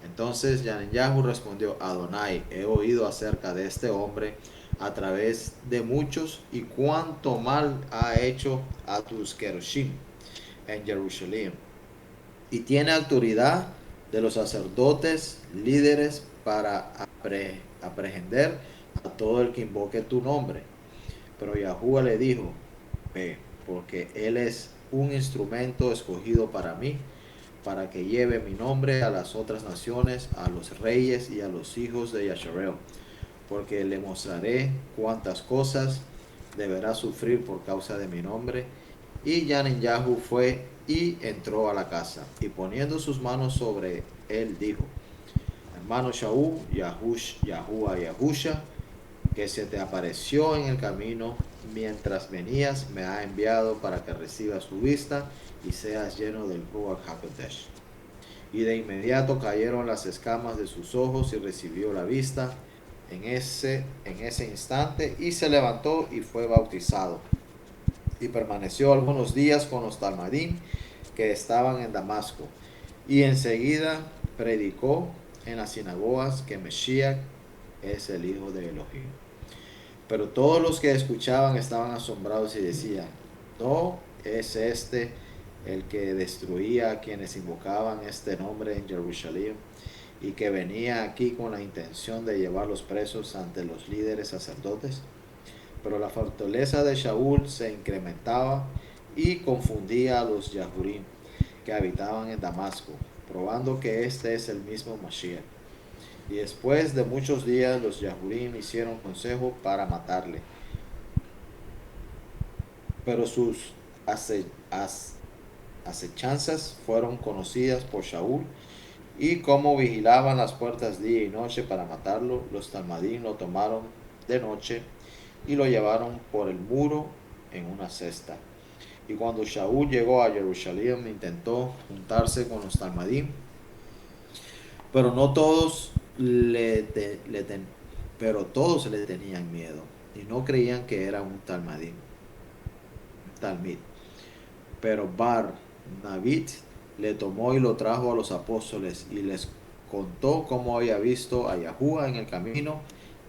Entonces Yanyahu respondió: Adonai, he oído acerca de este hombre a través de muchos y cuánto mal ha hecho a tus Keroshim en Jerusalén. Y tiene autoridad de los sacerdotes líderes para aprehender a todo el que invoque tu nombre. Pero Yahuwah le dijo: Ve, porque él es un instrumento escogido para mí, para que lleve mi nombre a las otras naciones, a los reyes y a los hijos de Yasharel, porque le mostraré cuántas cosas deberá sufrir por causa de mi nombre. Y Yanyahu fue y entró a la casa, y poniendo sus manos sobre él, dijo: Hermano Shaul, Yahuwah Yahusha, que se te apareció en el camino mientras venías, me ha enviado para que recibas su vista y seas lleno del Ruach HaKodesh. Y de inmediato cayeron las escamas de sus ojos y recibió la vista en ese instante, y se levantó y fue bautizado. Y permaneció algunos días con los Talmadim que estaban en Damasco. Y enseguida predicó en las sinagogas que Mesías es el Hijo de Elohim. Pero todos los que escuchaban estaban asombrados y decían: ¿no es este el que destruía a quienes invocaban este nombre en Jerusalén, y que venía aquí con la intención de llevarlos presos ante los líderes sacerdotes? Pero la fortaleza de Shaul se incrementaba y confundía a los Yahurim que habitaban en Damasco, probando que este es el mismo Mashiach. Y después de muchos días los Yahurim hicieron consejo para matarle. Pero sus acechanzas fueron conocidas por Shaul, y como vigilaban las puertas día y noche para matarlo, los Talmadim lo tomaron de noche y lo llevaron por el muro en una cesta. Y cuando Shaul llegó a Jerusalén, intentó juntarse con los Talmadim, pero no todos pero todos le tenían miedo y no creían que era un Talmadim, Talmid. Pero Bar Navit le tomó y lo trajo a los apóstoles y les contó cómo había visto a Yahuwah en el camino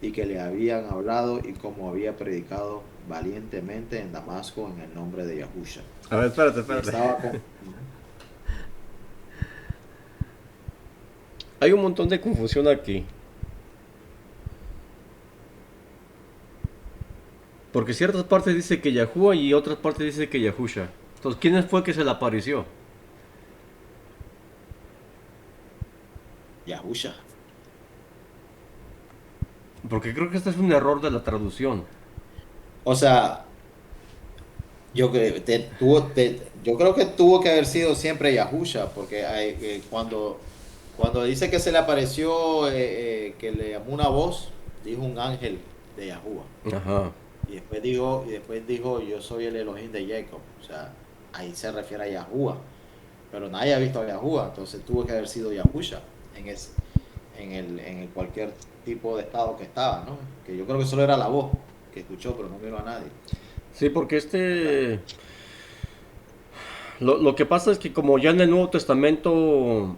y que le habían hablado y cómo había predicado valientemente en Damasco en el nombre de Yahusha. A ver, espérate, Y espérate. estaba con... Hay un montón de confusión aquí. Porque ciertas partes dice que Yahuwah y otras partes dice que Yahusha. Entonces, ¿quién fue que se le apareció? Yahusha. Porque creo que este es un error de la traducción. O sea, yo creo que tuvo que haber sido siempre Yahusha, porque cuando dice que se le apareció, que le llamó una voz, dijo un ángel de Yahuwah. Ajá. Y después dijo, yo soy el Elohim de Jacob. O sea, ahí se refiere a Yahuwah. Pero nadie ha visto a Yahuwah, entonces tuvo que haber sido Yahusha en el cualquier tipo de estado que estaba, ¿no? Que yo creo que solo era la voz que escuchó, pero no miró a nadie. Sí, porque ¿Verdad? Lo que pasa es que como ya en el Nuevo Testamento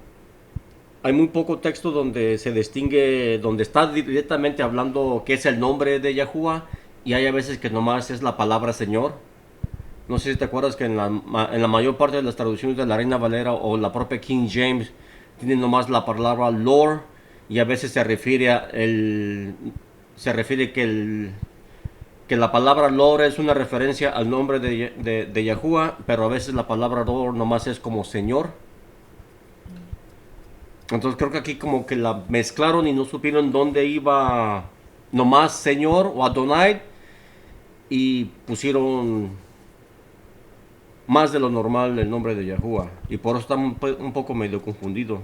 hay muy poco texto donde se distingue, donde está directamente hablando qué es el nombre de Yahuwah, y hay a veces que nomás es la palabra Señor. No sé si te acuerdas que en la mayor parte de las traducciones de la Reina Valera o la propia King James tienen nomás la palabra Lord, y a veces se refiere que la palabra Lord es una referencia al nombre de Yahuwah, pero a veces la palabra Lord nomás es como Señor. Entonces creo que aquí como que la mezclaron y no supieron dónde iba nomás Señor o Adonai, y pusieron más de lo normal el nombre de Yahuwah. Y por eso está un poco medio confundido.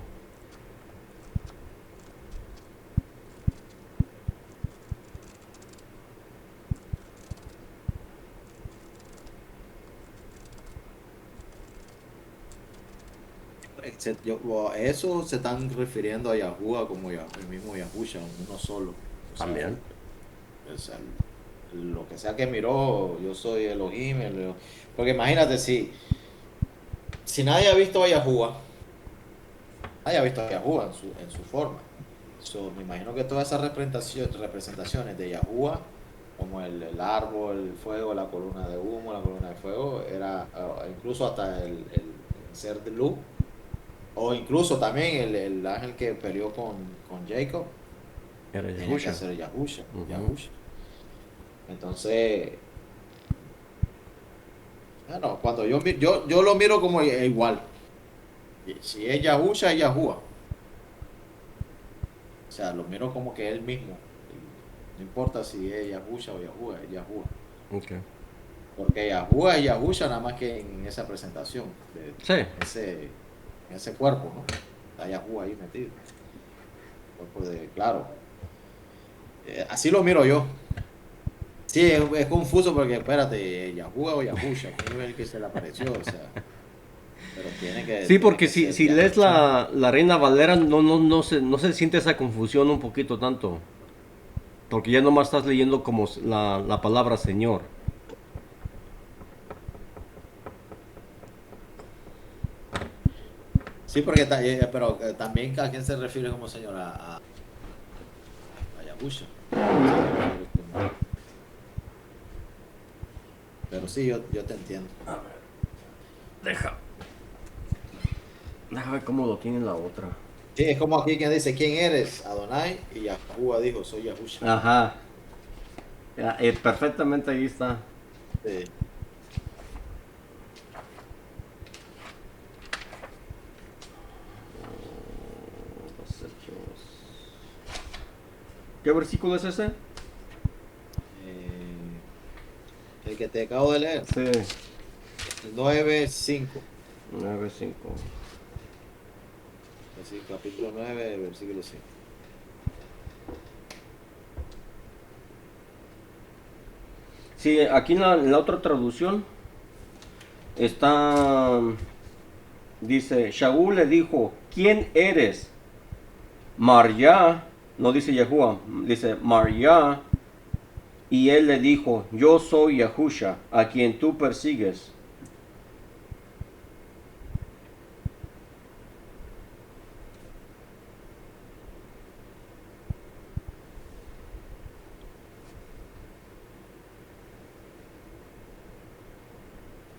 Eso se están refiriendo a Yahuwah como el mismo Yahusha, uno solo. También. O sea, lo que sea que miró, yo soy Elohim. Porque imagínate, si si nadie ha visto a Yahuwah, nadie ha visto a Yahuwah en su forma. So, me imagino que todas esas representaciones de Yahuwah, como el árbol, el fuego, la columna de humo, la columna de fuego, era incluso hasta el ser de luz, o incluso también el ángel que peleó con Jacob, Era tenía que Yahusha. ser Yahusha, Ujú. Yahusha. Entonces, bueno, cuando yo lo miro como igual. Si es Yahusha, es Yahuwah. O sea, lo miro como que él mismo. No importa si es Yahusha o Yahuwah, es Yahuwah. Okay. Porque Yahuwah es Yahusha nada más que en esa presentación, Sí. en ese cuerpo, ¿no? Está Yahuwah ahí metido. Cuerpo de, claro. Así lo miro yo. Sí, es confuso porque espérate, Yahuwah o Yahusha, ¿quién es el que se le apareció? O sea, pero Sí, tiene porque que si, ser si lees Yahusha. la Reina Valera, no se siente esa confusión un poquito tanto. Porque ya nomás estás leyendo como la palabra Señor. Sí, porque pero también a quién se refiere como señor, a Yahusha. Se refiere como. Pero sí, yo te entiendo. Deja. Deja ver cómo lo tiene la otra. Sí, es como aquí quien dice, ¿quién eres? Adonai, y Yahuwah dijo, soy Yahusha. Ajá. Ya, perfectamente ahí está. Sí. Los hechos. ¿Qué versículo es ese? Eh, el que te acabo de leer, Sí. el 9:5, 9:5. así, capítulo 9, versículo 5. Sí, aquí en la otra traducción está. Dice: Shaul le dijo, ¿quién eres? María, no dice Yahuwah, dice María. Y él le dijo: yo soy Yahusha, a quien tú persigues.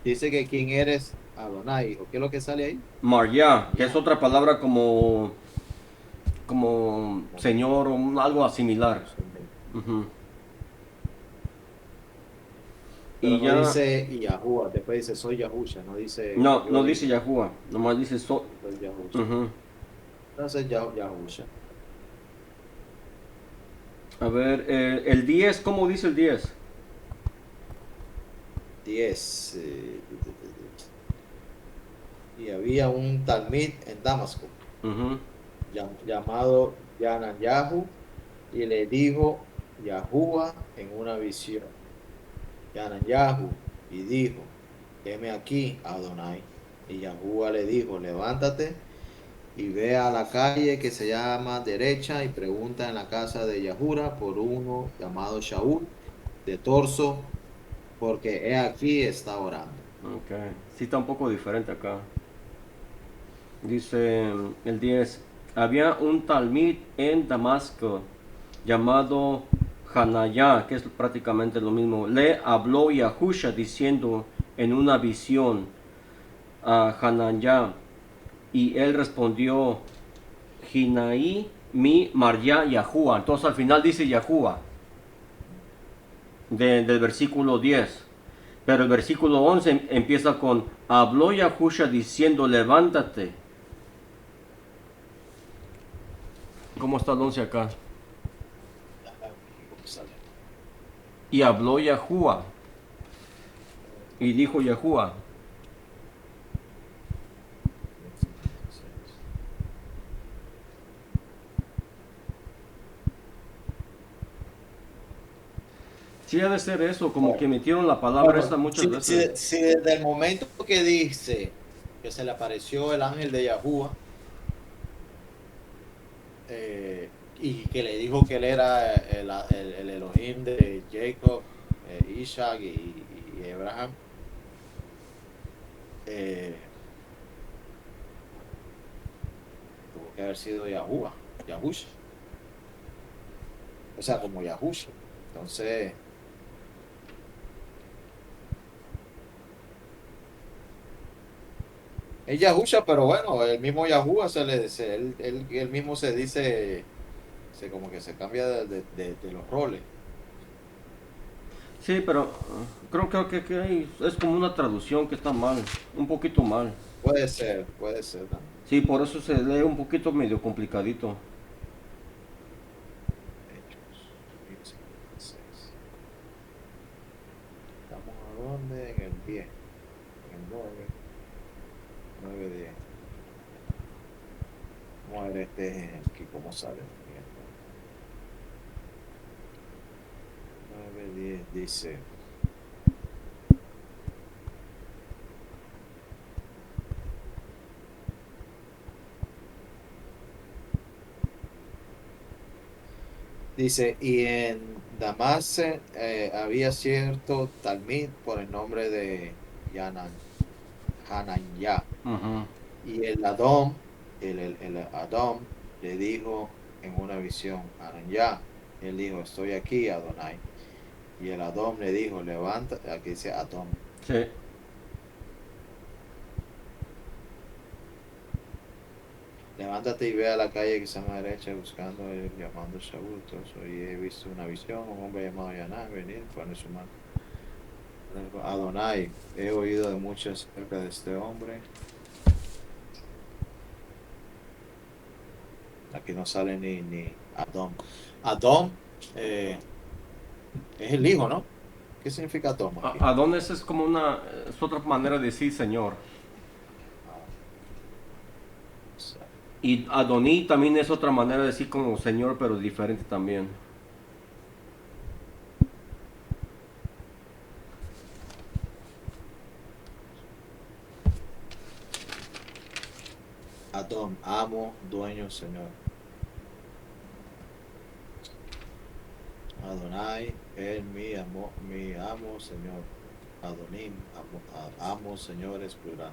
Dice que quién eres Adonai, ¿o qué es lo que sale ahí? María, que es Ya, otra palabra como señor o algo similar. Ujú. pero Y no ya, dice Yahuwah, después dice soy Yahusha, no dice, no yo dice dije, Yahuwah, nomás dice soy Yahusha. ujú. Entonces Yahusha. A ver, el 10, ¿cómo dice el 10? 10. Y había un Talmid en Damasco Ujú. llamado Yananyahu y le dijo Yahuwah en una visión. Yananyahu y dijo, heme aquí, Adonai. Y Yahuwah le dijo, levántate y ve a la calle que se llama derecha y pregunta en la casa de Yahura por uno llamado Shaul de Torso, porque he aquí está orando. Ok, sí está un poco diferente acá. Dice el 10: había un talmid en Damasco llamado Hanayah, que es prácticamente lo mismo. Le habló Yahusha diciendo en una visión a Hanayah, y él respondió: Hinaí mi María Yahuwah. Entonces al final dice Yahuwah del versículo 10. Pero el versículo 11 empieza con: habló Yahusha diciendo, levántate. ¿Cómo está el 11 acá? Y habló Yahuwah. Y dijo Yahuwah. Sí, ha de ser eso, como que metieron la palabra esta Bueno, muchas veces. si desde el momento que dice que se le apareció el ángel de Yahuwah y que le dijo que él era el Elohim de Jacob, Isaac y Abraham, eh, que haber sido Yahuwah, Yahusha. O sea, como Yahusha. Entonces, es Yahusha, pero bueno, el mismo Yahuwah él mismo se dice, como que se cambia de los roles. Sí, pero es como una traducción que está mal, un poquito mal. Puede ser también. Sí, por eso se lee un poquito medio complicadito. Hechos 10:56. ¿Estamos a dónde? En el 10, en el 9, 9:10. Vamos a ver aquí cómo sale. 9:10 dice. Dice, y en Damasco había cierto Talmid por el nombre de Hananiah. Ujú. Y el Adón, el Adón le dijo en una visión a Hananiah, él dijo, estoy aquí, Adonai. Y el Adón le dijo, levanta, aquí dice Adón, Sí. levántate y ve a la calle que está a la derecha buscando, llamando a Saúl. Entonces, y he visto una visión, un hombre llamado Yaná venir, pone su mano. Adonai, he oído de mucho acerca de este hombre. Aquí no sale ni Adón. Adón es el hijo, ¿no? ¿Qué significa Adón aquí? Adonis es como es otra manera de decir señor. Ah, o sea, Y Adoní también es otra manera de decir como señor, pero diferente también. Adón, amo, dueño, señor. Adonai, él mi amo, señor. Adonim, amo, señor, es plural.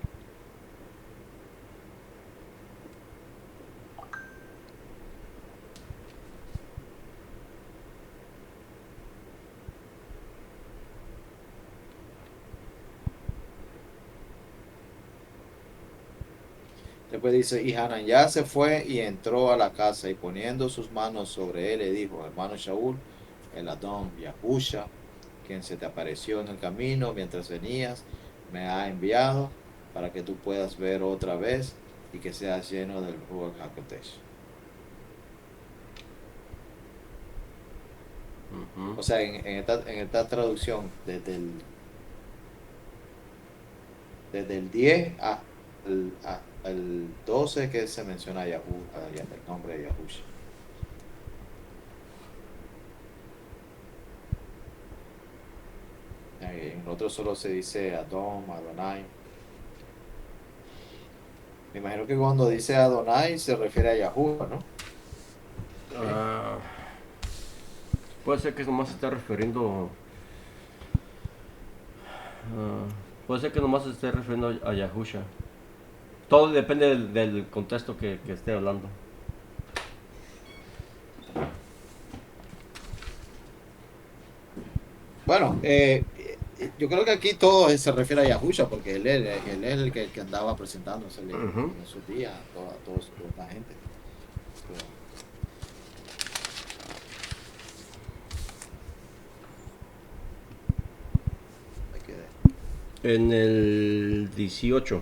Después dice, y Hananyá se fue y entró a la casa y poniendo sus manos sobre él le dijo, hermano Shaul, el Adón Yahusha, quien se te apareció en el camino mientras venías, me ha enviado para que tú puedas ver otra vez y que seas lleno del Ruach HaKodesh. Ujú. O sea, en esta traducción, desde el 10 al 12 que se menciona a el nombre de Yahusha. En otro solo se dice Adón, Adonai. Me imagino que cuando dice Adonai se refiere a Yahuwah, ¿no? ¿Eh? Ah, puede ser que nomás se esté refiriendo. ah, Puede ser que nomás se esté refiriendo a Yahusha. Todo depende del contexto que esté hablando. Bueno, yo creo que aquí todo se refiere a Yahusha porque él es el que andaba presentándose Ujú. en esos días toda esta gente. Pero, hay que- En el 18.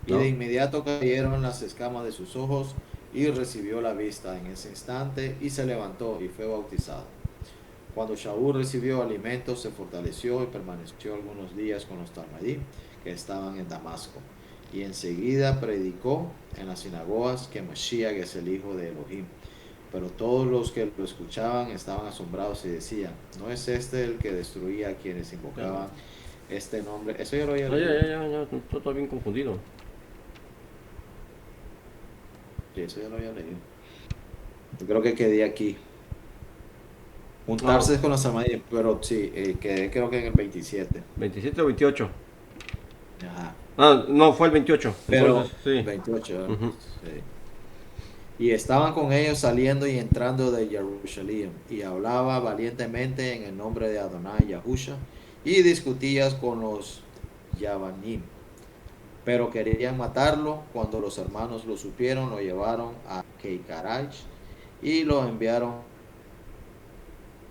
Y de ¿No? inmediato cayeron las escamas de sus ojos y recibió la vista en ese instante y se levantó y fue bautizado. Cuando Shaul recibió alimentos, se fortaleció y permaneció algunos días con los Talmudim que estaban en Damasco. Y enseguida predicó en las sinagogas que Mashiach es el hijo de Elohim. Pero todos los que lo escuchaban estaban asombrados y decían, ¿no es este el que destruía a quienes Ya, invocaban este nombre? Eso ya lo había no, leído. estoy bien confundido. Sí, eso ya lo había leído. Yo creo que quedé aquí. Ah, Juntarse con los almadíes, pero sí, quedé creo que en el 27. 27 o 28. Ajá. Ah, no, fue el 28. Entonces, Pero sí. 28, ¿verdad? Ujú. Sí. Y estaban con ellos saliendo y entrando de Jerusalén, y hablaba valientemente en el nombre de Adonai Yahusha, y discutías con los Yavanim. Pero querían matarlo. Cuando los hermanos lo supieron, lo llevaron a Keikarach y lo enviaron.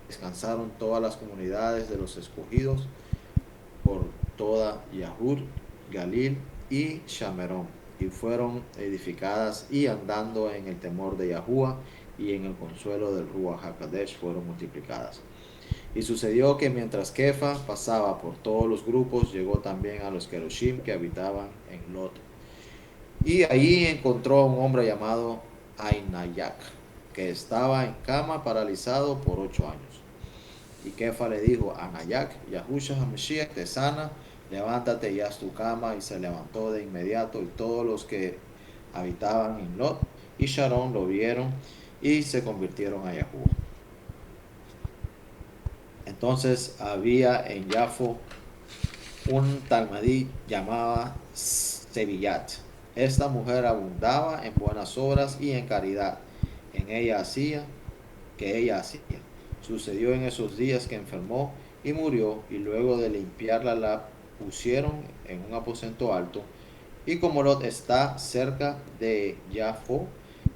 Descansaron todas las comunidades de los escogidos por toda Yahur, Galil y Shamerón, y fueron edificadas, y andando en el temor de Yahuwah y en el consuelo del Ruach HaKodesh fueron multiplicadas. Y sucedió que mientras Kefa pasaba por todos los grupos, llegó también a los Keroshim que habitaban en Lot. Y ahí encontró a un hombre llamado Ainayak, que estaba en cama paralizado por 8 años. Y Kefa le dijo a Nayak, Yahusha HaMashiach te sana, levántate y haz tu cama. Y se levantó de inmediato, y todos los que habitaban en Lot y Sharon lo vieron y se convirtieron a Yahuwah. Entonces había en Jafo un talmadí llamado Sebillat. Esta mujer abundaba en buenas obras y en caridad. En ella hacía que ella hacía. Sucedió en esos días que enfermó y murió, y luego de limpiarla la pusieron en un aposento alto. Y como Lot está cerca de Jafo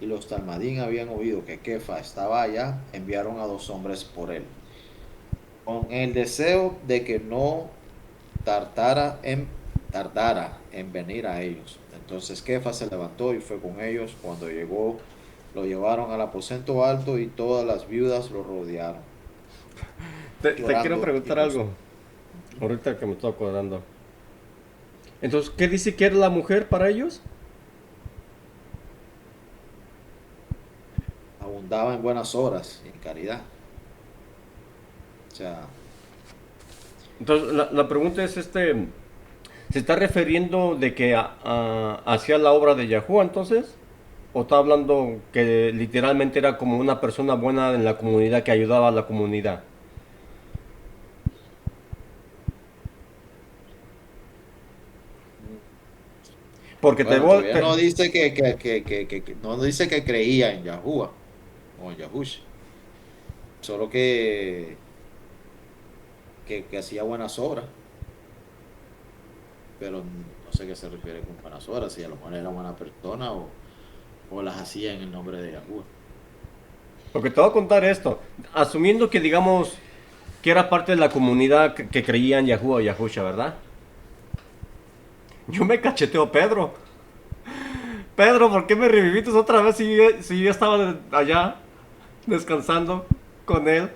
y los talmadín habían oído que Kefa estaba allá, enviaron a 2 hombres por él, con el deseo de que no tardara en venir a ellos. Entonces Kefa se levantó y fue con ellos. Cuando llegó, lo llevaron al aposento alto, y todas las viudas lo rodearon, Te quiero llorando y preguntar consolando. algo. Ahorita que me estoy acordando. Entonces, ¿qué dice que era la mujer para ellos? Abundaba en buenas obras y en caridad. O sea, Entonces, la pregunta es, ¿se está refiriendo de que hacía la obra de Yahuwah entonces? ¿O está hablando que literalmente era como una persona buena en la comunidad que ayudaba a la comunidad? Porque te bueno, voy... todavía no dice que no dice que creía en Yahuwah o en Yahush, solo que hacía buenas obras, pero no sé qué se refiere con buenas obras, si a lo mejor era buena persona, o las hacía en el nombre de Yahuwah. Porque te voy a contar esto. Asumiendo que digamos que era parte de la comunidad que creía en Yahuwah o Yahusha, ¿verdad? Yo me cacheteo a Pedro. Pedro, ¿por qué me reviviste otra vez si yo estaba allá descansando con él?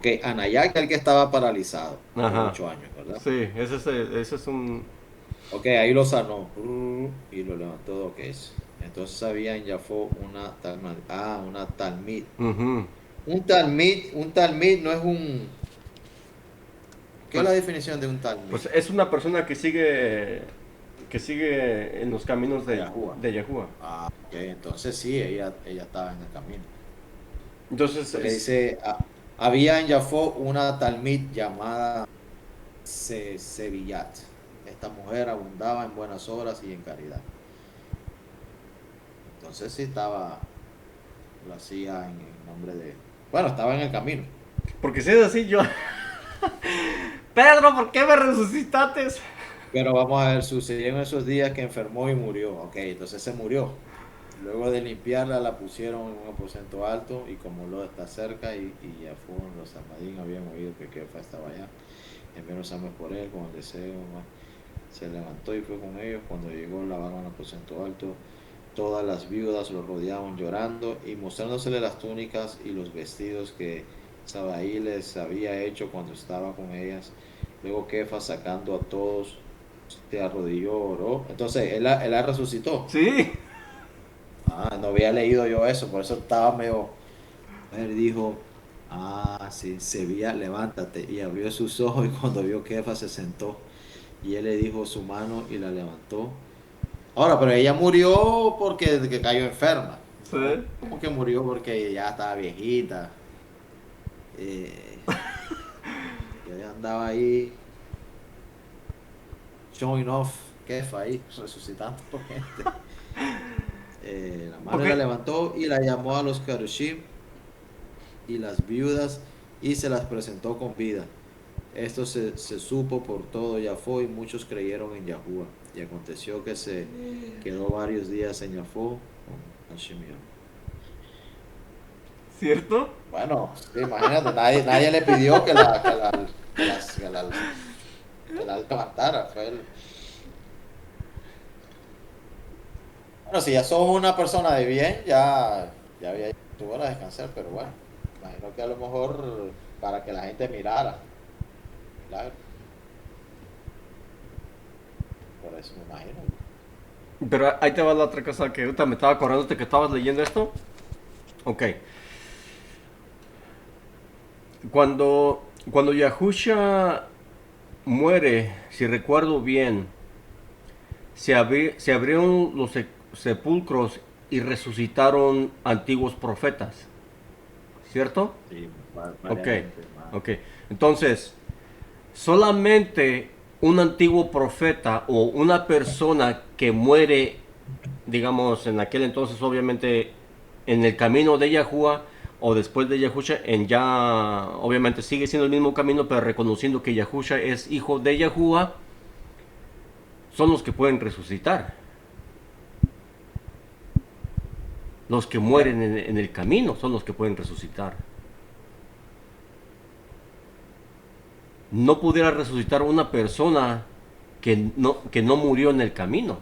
Que Anayak el que estaba paralizado por Ajá. 8 años, ¿verdad? Sí, ese es un... Ok, ahí lo sanó y lo levantó. Ok. Entonces había en Jafó una talmid. Ujú. Un talmid no es un... ¿Qué es Pues, la definición de un talmid? pues es una persona que sigue en los caminos De Yahuwah. de Yahuwah. Ok, entonces sí, ella estaba en el camino. Entonces, Porque dice, había en Jafó una talmid llamada Sebillat. Esta mujer abundaba en buenas obras y en caridad. Entonces sí estaba, lo hacía en el nombre de... Bueno, estaba en el camino. porque si es así, yo... Pedro, ¿por qué me resucitaste? Pero vamos a ver, sucedió en esos días que enfermó y murió. Ok, entonces se murió. Luego de limpiarla, la pusieron en un aposento alto, y como lo está cerca, y ya fueron los almadín, habían oído que Kefa estaba allá. Enviaron hombres por él con el deseo. Se levantó y fue con ellos. Cuando llegó, lavaron el aposento alto. Todas las viudas lo rodeaban llorando, y mostrándosele las túnicas y los vestidos que Sabaí les había hecho cuando estaba con ellas. Luego Kefa, sacando a todos, se arrodilló, oró. Entonces él la resucitó. Sí. No había leído yo eso, por eso estaba medio... Él dijo, sí, se veía, levántate. Y abrió sus ojos, y cuando vio Kefa se sentó. Y él le dijo su mano y la levantó. Ahora, pero ella murió porque que cayó enferma. No, Sí. como que murió porque ya estaba viejita. Eh, y ella andaba ahí showing off, kefa ahí, resucitando gente. La madre la Porque, levantó y la llamó a los Karushim y las viudas y se las presentó con vida. Esto se supo por todo Yafó y muchos creyeron en Yahuwah. Y aconteció que se quedó varios días en Yafó con Hashemiah. ¿cierto? Bueno, sí, imagínate, nadie le pidió que la levantara. Bueno, si ya sos una persona de bien, ya había tu hora de descansar, pero bueno, imagino que a lo mejor para que la gente mirara, milagro, por eso me imagino. Pero ahí te va la otra cosa que ahorita me estaba acordando de que estabas leyendo esto. Ok. Cuando Yahusha muere, si recuerdo bien, se abrieron los sepulcros y resucitaron antiguos profetas, ¿cierto? Sí, Ok, varias gente más. ok. Entonces, solamente un antiguo profeta o una persona que muere, digamos, en aquel entonces, obviamente, en el camino de Yahuwah o después de Yahusha, en ya, obviamente sigue siendo el mismo camino, pero reconociendo que Yahusha es hijo de Yahuwah, son los que pueden resucitar. Los que mueren en el camino son los que pueden resucitar. No pudiera resucitar una persona que no murió en el camino.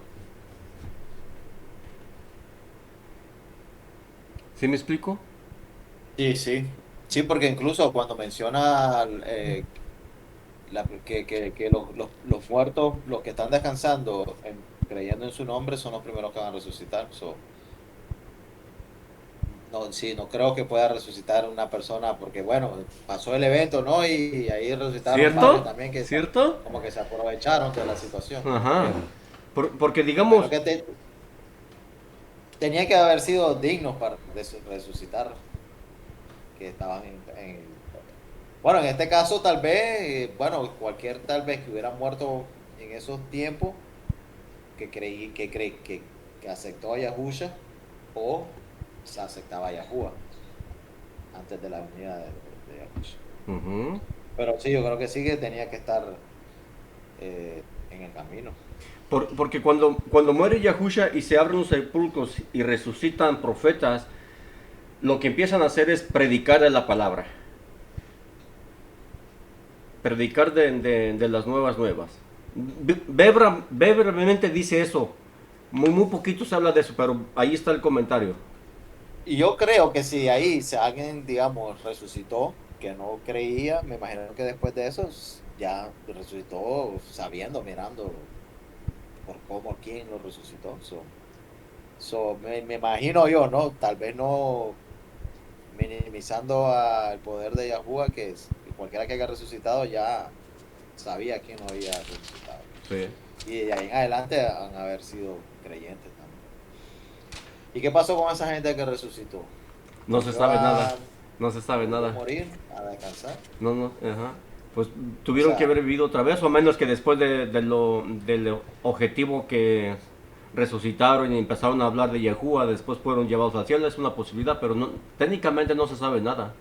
¿Sí me explico? Sí, sí. Sí, porque incluso cuando menciona que los muertos, los que están descansando, creyendo en su nombre, son los primeros que van a resucitar. So, no, sí, no creo que pueda resucitar una persona, porque bueno, pasó el evento, ¿no? Y ahí resucitaron varios ¿Cierto? también ¿Cierto? como que se aprovecharon de la situación, no Ajá. creo. Porque Me imagino digamos, que tenía que haber sido dignos para resucitar, que estaban Bueno, en este caso tal vez, bueno, cualquier tal vez que hubiera muerto en esos tiempos, que aceptó a Yahusha o se aceptaba a Yahuwah antes de la venida de Yahusha. ujú, Pero sí, yo creo que sí que tenía que estar en el camino. porque cuando muere Yahusha y se abren los sepulcros y resucitan profetas, lo que empiezan a hacer es predicar de la palabra. Predicar de las nuevas. Ve brevemente dice eso. Muy poquito se habla de eso, pero ahí está el comentario. Y yo creo que si ahí si alguien, digamos, resucitó, que no creía, me imagino que después de eso ya resucitó sabiendo, mirando por cómo, quién lo resucitó. Me imagino yo, ¿no? Tal vez no minimizando al poder de Yahuwah, que cualquiera que haya resucitado ya sabía quién lo había resucitado. Sí. Y de ahí en adelante han haber sido creyentes también. ¿Y qué pasó con esa gente que resucitó? No se Volvió sabe nada. a, No se sabe volvió a nada. morir, a descansar. No, no, ajá. Pues O tuvieron que sea, haber vivido otra vez, o menos que después del objetivo que resucitaron y empezaron a hablar de Yahuwah, después fueron llevados al cielo, es una posibilidad, pero no, técnicamente no se sabe nada.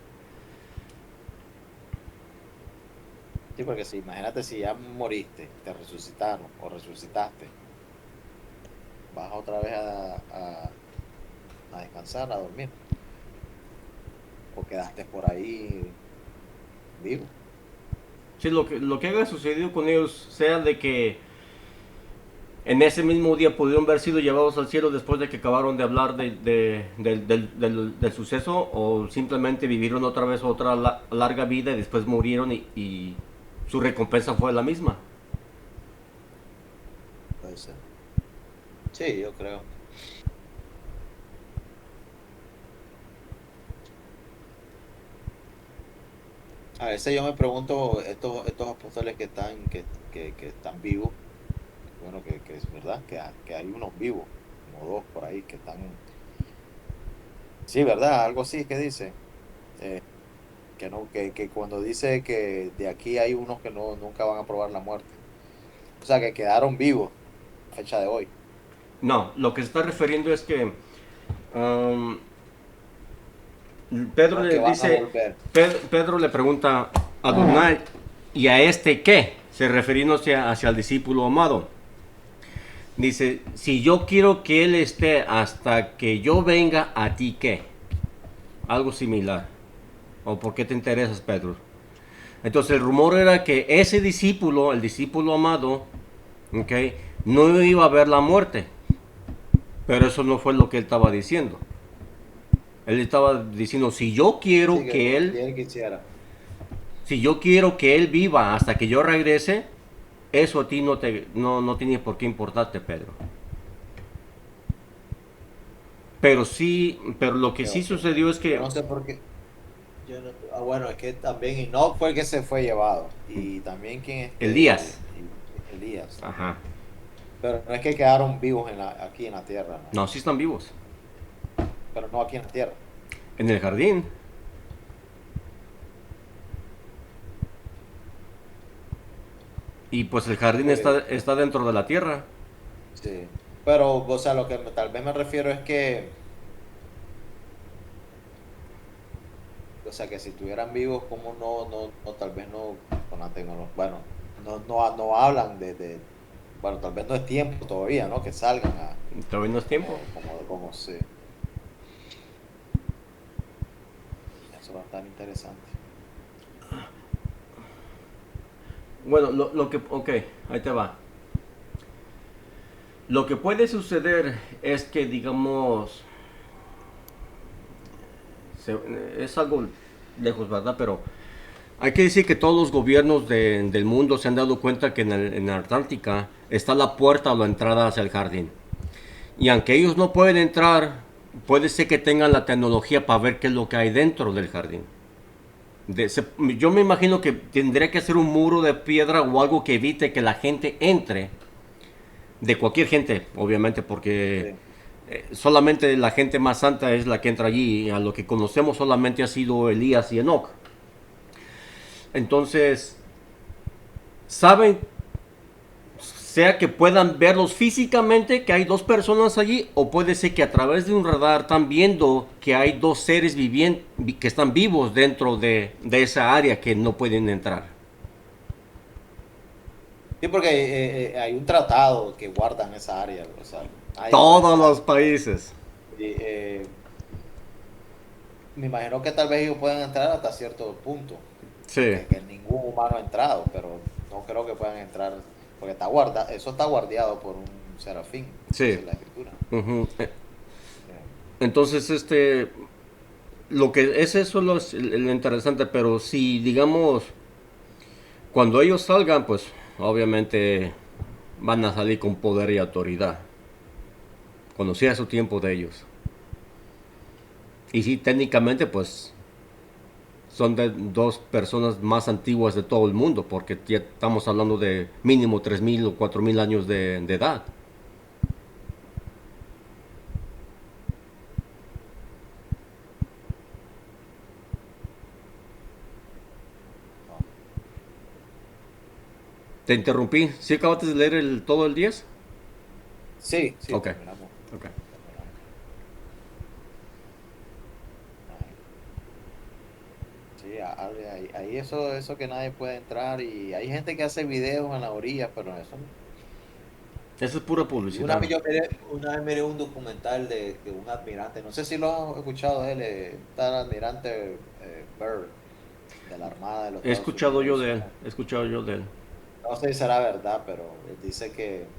sí, porque si, imagínate si ya moriste, te resucitaron o resucitaste, vas otra vez a descansar, a dormir, o quedaste por ahí vivo. Sí, lo que haya sucedido con ellos, sea de que en ese mismo día pudieron haber sido llevados al cielo después de que acabaron de hablar del suceso, o simplemente vivieron otra vez otra larga vida y después murieron y su recompensa fue la misma. Puede ser. Sí, yo creo. A veces yo me pregunto, estos apóstoles que están vivos, bueno, que es verdad, que hay unos vivos, como dos por ahí que están, sí, ¿verdad? Algo así que dice, eh, que no, que cuando dice que de aquí hay unos que no, nunca van a probar la muerte, o sea, que quedaron vivos a la fecha de hoy, No, lo que se está refiriendo es que um, Pedro no le que van a dice, volver. Pedro le pregunta a Adonai, ¿y a este qué? Se refiriéndose hacia el discípulo amado. Dice, si yo quiero que él esté hasta que yo venga, ¿a ti qué? Algo similar. ¿O por qué te interesas, Pedro? Entonces el rumor era que ese discípulo, el discípulo amado, ¿ok? No iba a ver la muerte. Pero eso no fue lo que él estaba diciendo. Él estaba diciendo, Sí, que si él quisiera. si yo quiero que él viva hasta que yo regrese, eso a ti no tiene por qué importarte, Pedro. Pero sí, pero lo que sí Ok. sucedió es Yo que no sé por qué. Bueno, es que también Enoch fue el que se fue llevado. Y también quien Elías, Elías ajá, también. Pero no es que quedaron vivos aquí en la tierra, ¿no? no, sí están vivos. Pero no aquí en la tierra. En el jardín. Y pues el jardín Pues está dentro de la tierra. sí. Pero, o sea, lo que tal vez me refiero es que, o sea, que si estuvieran vivos, ¿cómo no, tal vez no con la tecnología? Bueno, no hablan bueno, tal vez no es tiempo todavía, ¿no? Que salgan Todavía no es tiempo. como sí. Eso va a estar interesante. Bueno, ok, ahí te va. Lo que puede suceder es que, digamos, es algo lejos, ¿verdad? Pero hay que decir que todos los gobiernos del mundo se han dado cuenta que en la Antártica está la puerta o la entrada hacia el jardín. Y aunque ellos no pueden entrar, puede ser que tengan la tecnología para ver qué es lo que hay dentro del jardín. Yo me imagino que tendría que hacer un muro de piedra o algo que evite que la gente entre, de cualquier gente, obviamente, porque Sí. solamente la gente más santa es la que entra allí. A lo que conocemos solamente ha sido Elías y Enoch. Entonces, saben, sea que puedan verlos físicamente, que hay dos personas allí, o puede ser que a través de un radar están viendo que hay dos seres vivientes que están vivos dentro de esa área que no pueden entrar. Sí, porque hay un tratado que guardan esa área, o sea, nadie puede Todos entrar. los países. Y, me imagino que tal vez ellos puedan entrar hasta cierto punto, Sí, que ningún humano ha entrado, pero no creo que puedan entrar, porque eso está guardiado por un serafín, sí. dice la escritura. Ujú. Eh, Entonces, lo que es eso lo interesante, pero si digamos, cuando ellos salgan, pues obviamente van a salir con poder y autoridad, cuando sea su tiempo de ellos. Y sí, técnicamente, pues son de dos personas más antiguas de todo el mundo, porque ya estamos hablando de mínimo 3.000 o 4.000 años de edad. no. Te interrumpí, ¿sí acabaste de leer todo el 10? Sí, sí, Ok, terminamos. ok. Terminamos. Ay, sí, ahí eso que nadie puede entrar y hay gente que hace videos en la orilla, pero eso no. Eso es pura Y publicidad. una vez miré un documental de un admirante, no sé si lo has escuchado él, está el almirante Byrd de la Armada de los He Estados escuchado yo Unidos. de él, he escuchado yo de él. No sé si será verdad, pero él dice que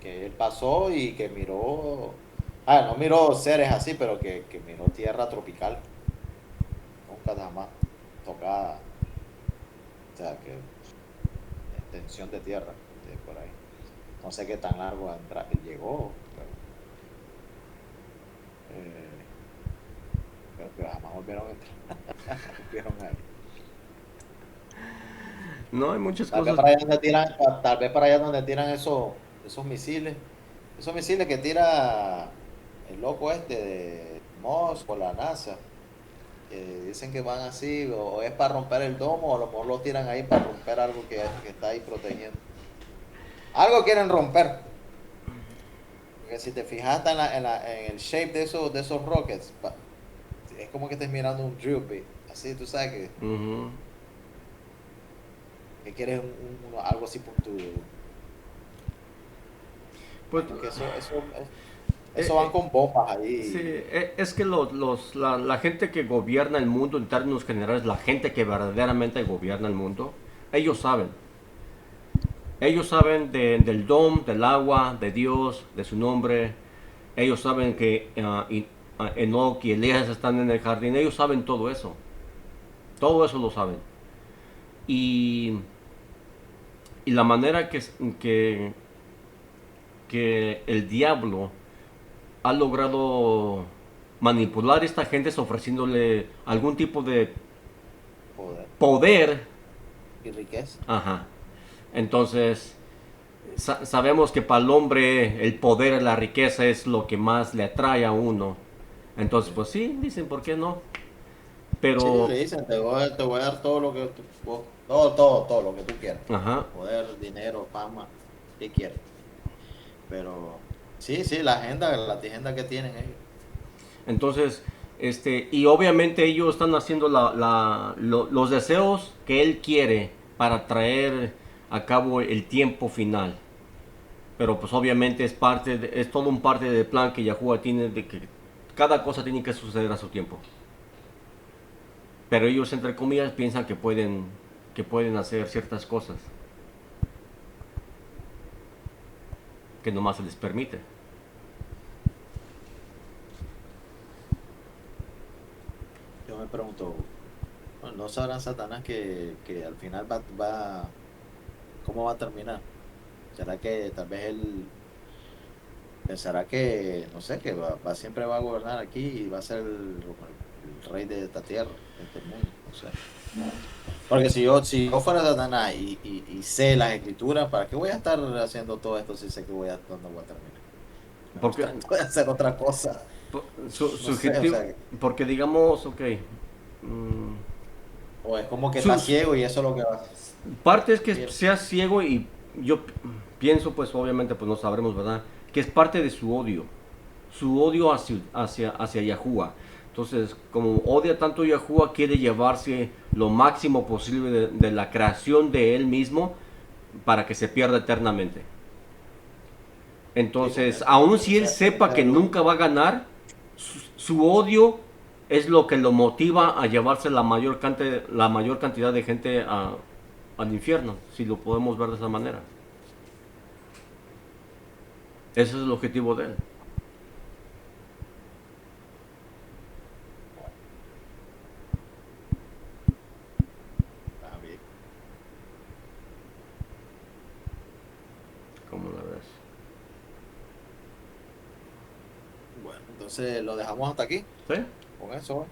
él pasó y que miró, no miró seres así, pero que miró tierra tropical, nunca jamás tocada, o sea, que extensión de tierra de por ahí. No sé qué tan largo llegó, pero eh, creo que jamás volvieron a entrar, volvieron ahí. No, hay muchas Tal vez cosas. para allá donde tiran, tal vez para allá donde tiran esos misiles que tira el loco este de Musk o la NASA, que dicen que van así, o es para romper el domo, o a lo mejor lo tiran ahí para romper algo que está ahí protegiendo. Algo quieren romper. Porque si te fijas hasta en el shape de esos rockets, es como que estés mirando un drill bit. Así, tú sabes Ujú. que quieres algo así puntudo. Pues Imagino que eso van eh, con bombas sí, ahí. es que la gente que gobierna el mundo en términos generales, la gente que verdaderamente gobierna el mundo, ellos saben. Ellos saben del dom, del agua, de Dios, de su nombre. Ellos saben que Enoch y Elías están en el jardín. Ellos saben todo eso. Todo eso lo saben. Y, y la manera que, que el diablo ha logrado manipular a esta gente es ofreciéndole algún tipo de Poder poder. y riqueza. Ajá. Entonces, sabemos que para el hombre el poder y la riqueza es lo que más le atrae a uno. Entonces, pues sí, dicen, ¿por qué no? Sí, Pero, le dicen, te voy a dar todo lo que todo lo que tú quieras. ajá. Poder, dinero, fama, ¿qué quieres? Pero sí, sí, la agenda que tienen ellos. Entonces, y obviamente ellos están haciendo los deseos que él quiere para traer a cabo el tiempo final. Pero pues obviamente es todo un parte del plan que Yahuwah tiene de que cada cosa tiene que suceder a su tiempo. Pero ellos, entre comillas, piensan que pueden hacer ciertas cosas que nomás se les permite. Yo me pregunto, bueno, ¿no sabrán Satanás que al final cómo va a terminar? ¿Será que tal vez él pensará que, no sé, que siempre va a gobernar aquí y va a ser el rey de esta tierra, de este mundo? No sé. Porque si yo fuera Satanás y sé las escrituras, ¿para qué voy a estar haciendo todo esto si sé que dónde voy a terminar? Mejor Porque trato de hacer otra cosa. No su sé, o objetivo, sea, porque digamos, ok, mm, o es como que está sus ciego y eso es lo que parte es que quiere. sea ciego y yo pienso, pues obviamente, pues no sabremos, ¿verdad? Que es parte de su odio hacia Yahuwah. Entonces, como odia tanto a Yahuwah, quiere llevarse lo máximo posible de la creación de él mismo para que se pierda eternamente. Sí, porque Entonces, aun si él sepa ese es que el nunca va a ganar, su odio es lo que lo motiva a llevarse la mayor cantidad de gente al infierno, si lo podemos ver de esa manera. Ese es el objetivo de él. Está bien. ¿Cómo la ves? Bueno, entonces lo dejamos hasta aquí, ¿Sí? con eso.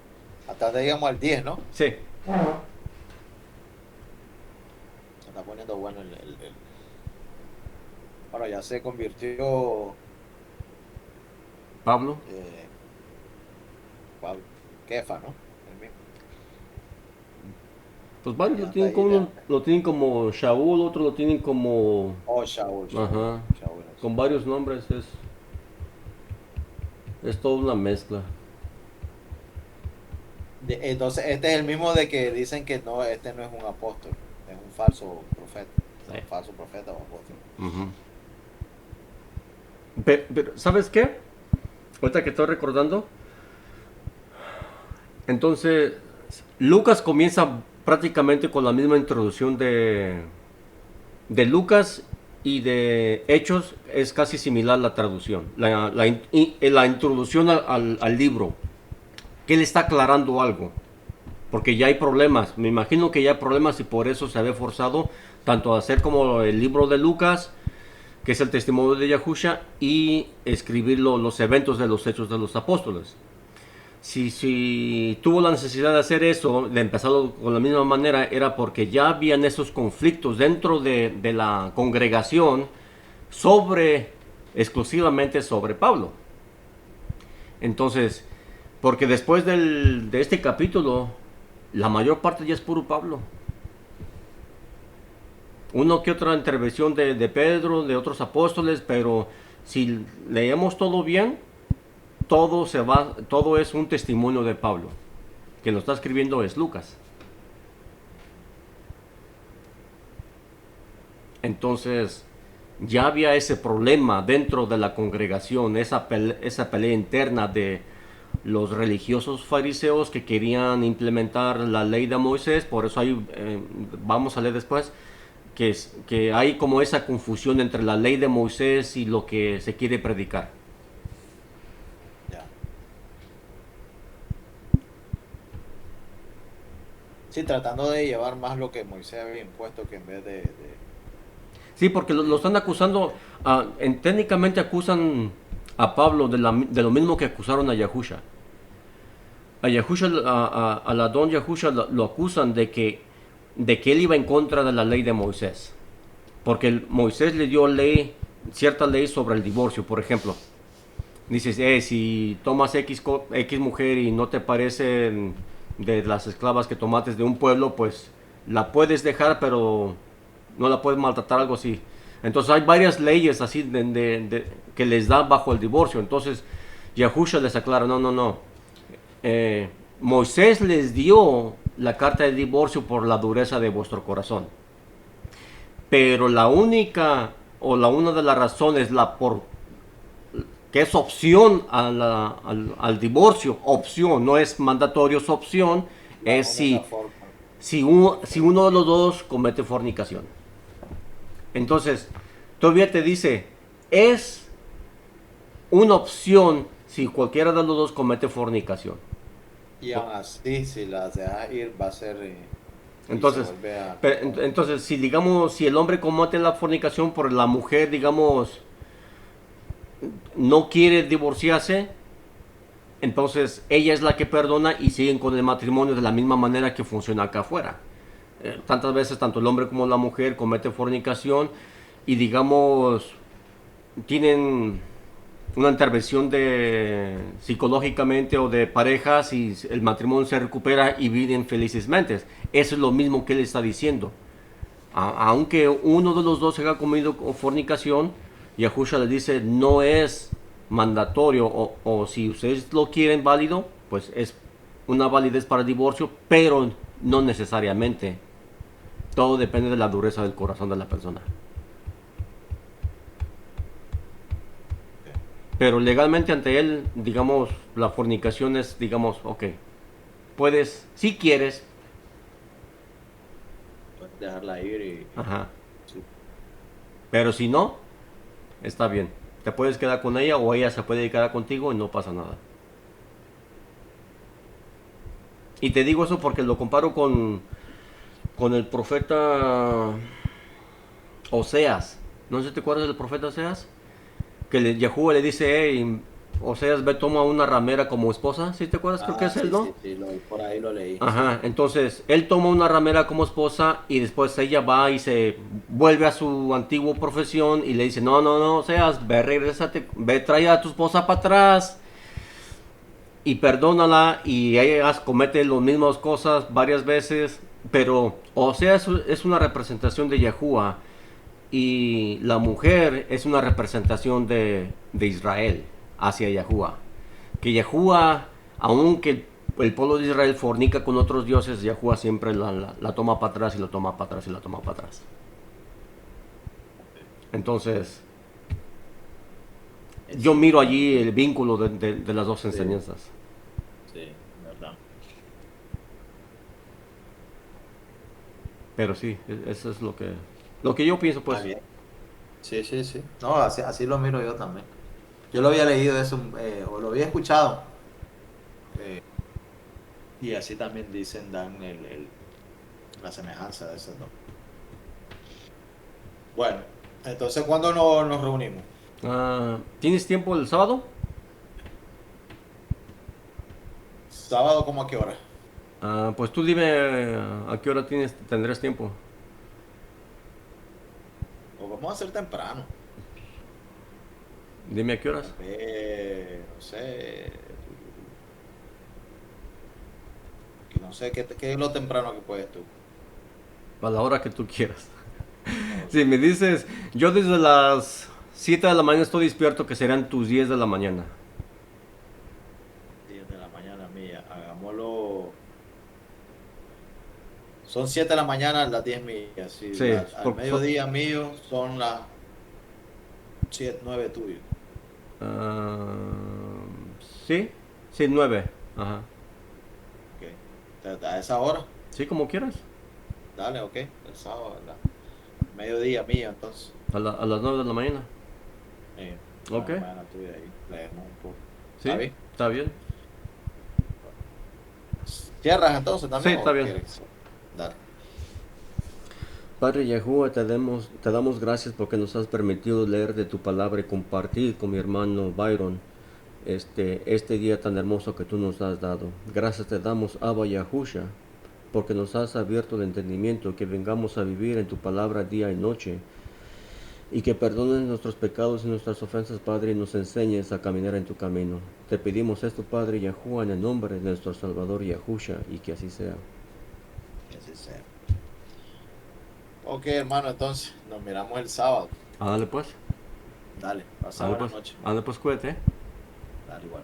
Hasta digamos al 10, ¿no? Sí. Se está poniendo bueno bueno, ya se convirtió Pablo. eh, Pablo, Kefa, ¿no? El mismo. Pues varios Ya anda ahí. lo tienen como Shaul, otros lo tienen como... Oh, Shaul. Ajá. Shaul es. Con varios nombres, es toda una mezcla. Entonces, este es el mismo de que dicen que no, este no es un apóstol, es un falso profeta. Sí. Un falso profeta o apóstol. Ujú. Pero, ¿sabes qué? Ahorita que estoy recordando, entonces Lucas comienza prácticamente con la misma introducción de Lucas y de Hechos, es casi similar la traducción, la introducción al libro, que él está aclarando algo, porque ya hay problemas, me imagino que ya hay problemas y por eso se había forzado tanto a hacer como el libro de Lucas, que es el testimonio de Yahusha, y escribir los eventos de los Hechos de los Apóstoles. si tuvo la necesidad de hacer eso, de empezarlo con la misma manera, era porque ya habían esos conflictos dentro de la congregación exclusivamente sobre Pablo. Entonces, porque después de este capítulo, la mayor parte ya es puro Pablo. Uno que otra intervención de Pedro, de otros apóstoles, pero si leemos todo bien, todo es un testimonio de Pablo. Quien lo está escribiendo es Lucas. Entonces, ya había ese problema dentro de la congregación, esa pelea interna de los religiosos fariseos que querían implementar la ley de Moisés. Por eso hay, vamos a leer después, que hay como esa confusión entre la ley de Moisés y lo que se quiere predicar. Ya. Sí, tratando de llevar más lo que Moisés había impuesto que en vez de... Sí, porque lo están acusando, técnicamente acusan a Pablo de lo mismo que acusaron a Yahusha. A Yahusha, al Adón Yahusha lo acusan de que él iba en contra de la ley de Moisés. Porque Moisés le dio cierta ley sobre el divorcio, por ejemplo. Dices, si tomas X mujer y no te parecen de las esclavas que tomaste de un pueblo, pues la puedes dejar, pero no la puedes maltratar, algo así. Entonces hay varias leyes así que les da bajo el divorcio. Entonces Yahusha les aclara, no, no, no. Moisés les dio la carta de divorcio por la dureza de vuestro corazón. Pero la única una de las razones que es opción al divorcio, opción, no es mandatorio, es opción, La es única forma. si uno de los dos comete fornicación. Entonces, todavía te dice, es una opción si cualquiera de los dos comete fornicación. Y aún así, si las dejas ir, va a ser... y se Entonces, vuelve a... entonces si el hombre comete la fornicación por la mujer, digamos, no quiere divorciarse, entonces ella es la que perdona y siguen con el matrimonio de la misma manera que funciona acá afuera. Tantas veces tanto el hombre como la mujer cometen fornicación y digamos tienen una intervención de psicológicamente o de parejas y el matrimonio se recupera y viven felizmente. Eso es lo mismo que él está diciendo. Aunque uno de los dos haya cometido fornicación, Yahusha le dice no es mandatorio o si ustedes lo quieren válido, pues es una validez para el divorcio, pero no necesariamente. Todo depende de la dureza del corazón de la persona. Pero legalmente ante él, digamos, la fornicación es, digamos, ok, puedes, si quieres, Puedes dejarla ir y... ajá, sí. pero si no, está bien. Te puedes quedar con ella o ella se puede quedar contigo y no pasa nada. Y te digo eso porque lo comparo con el profeta Oseas. No sé si te acuerdas del profeta Oseas. Que Yahuwah le dice, hey, Oseas, ve, toma una ramera como esposa. ¿Sí te acuerdas? Creo que Ah, es él, sí, ¿no? sí, sí, por ahí lo leí, sí. Ajá, entonces él toma una ramera como esposa y después ella va y se vuelve a su antigua profesión y le dice, no, no, no, Oseas, ve, regrésate, ve, trae a tu esposa para atrás y perdónala y ella comete las mismas cosas varias veces, pero Oseas es una representación de Yahuwah y la mujer es una representación de Israel hacia Yahuwah. Que Yahuwah, aunque el pueblo de Israel fornica con otros dioses, Yahuwah siempre la toma para atrás y la toma para atrás y la toma para atrás. Entonces, yo miro allí el vínculo de las dos Sí, enseñanzas. sí, verdad. Pero sí, eso es lo que yo pienso, Está pues. bien. Sí, sí, sí. No, así lo miro yo también. Yo lo había leído eso, o lo había escuchado. eh, y así también dicen, dan la semejanza de esos dos. Bueno, entonces, ¿cuándo nos reunimos? ¿Tienes tiempo el sábado? sábado, ¿cómo a qué hora? Pues tú dime a qué hora tendrás tiempo. O vamos a hacer temprano. Dime a qué horas. Tal vez, no sé. Que no sé, ¿qué es lo temprano que puedes tú? A la hora que tú quieras. No, Si me dices, yo desde las 7 de la mañana estoy despierto, que serán tus 10 de la mañana. 10 de la mañana mía. Hagámoslo. Son 7 de la mañana las 10 mías. Si Sí, al mediodía mío son las 7 9 tuyos. ah, sí, sí, 9. Ajá. Ok. A esa hora, Sí, como quieras. dale, ok. El sábado, mediodía mío, entonces. A las 9 de la mañana. La Ok, mañana tuya ahí. Leemos un poco. ¿Está sí, bien? está bien. ¿Cierras entonces Sí, también está o bien. quieres? Dale. Padre Yahuwah, te damos gracias porque nos has permitido leer de tu palabra y compartir con mi hermano Byron este día tan hermoso que tú nos has dado. Gracias te damos, Abba Yahusha, porque nos has abierto el entendimiento, que vengamos a vivir en tu palabra día y noche, y que perdones nuestros pecados y nuestras ofensas, Padre, y nos enseñes a caminar en tu camino. Te pedimos esto, Padre Yahuwah, en el nombre de nuestro Salvador Yahusha, y que así sea. Que así sea. Ok, hermano, entonces nos miramos el sábado. Ándale pues, Dale, pasa buenas noches, hermano. ándale pues, cuídate. Dale igual.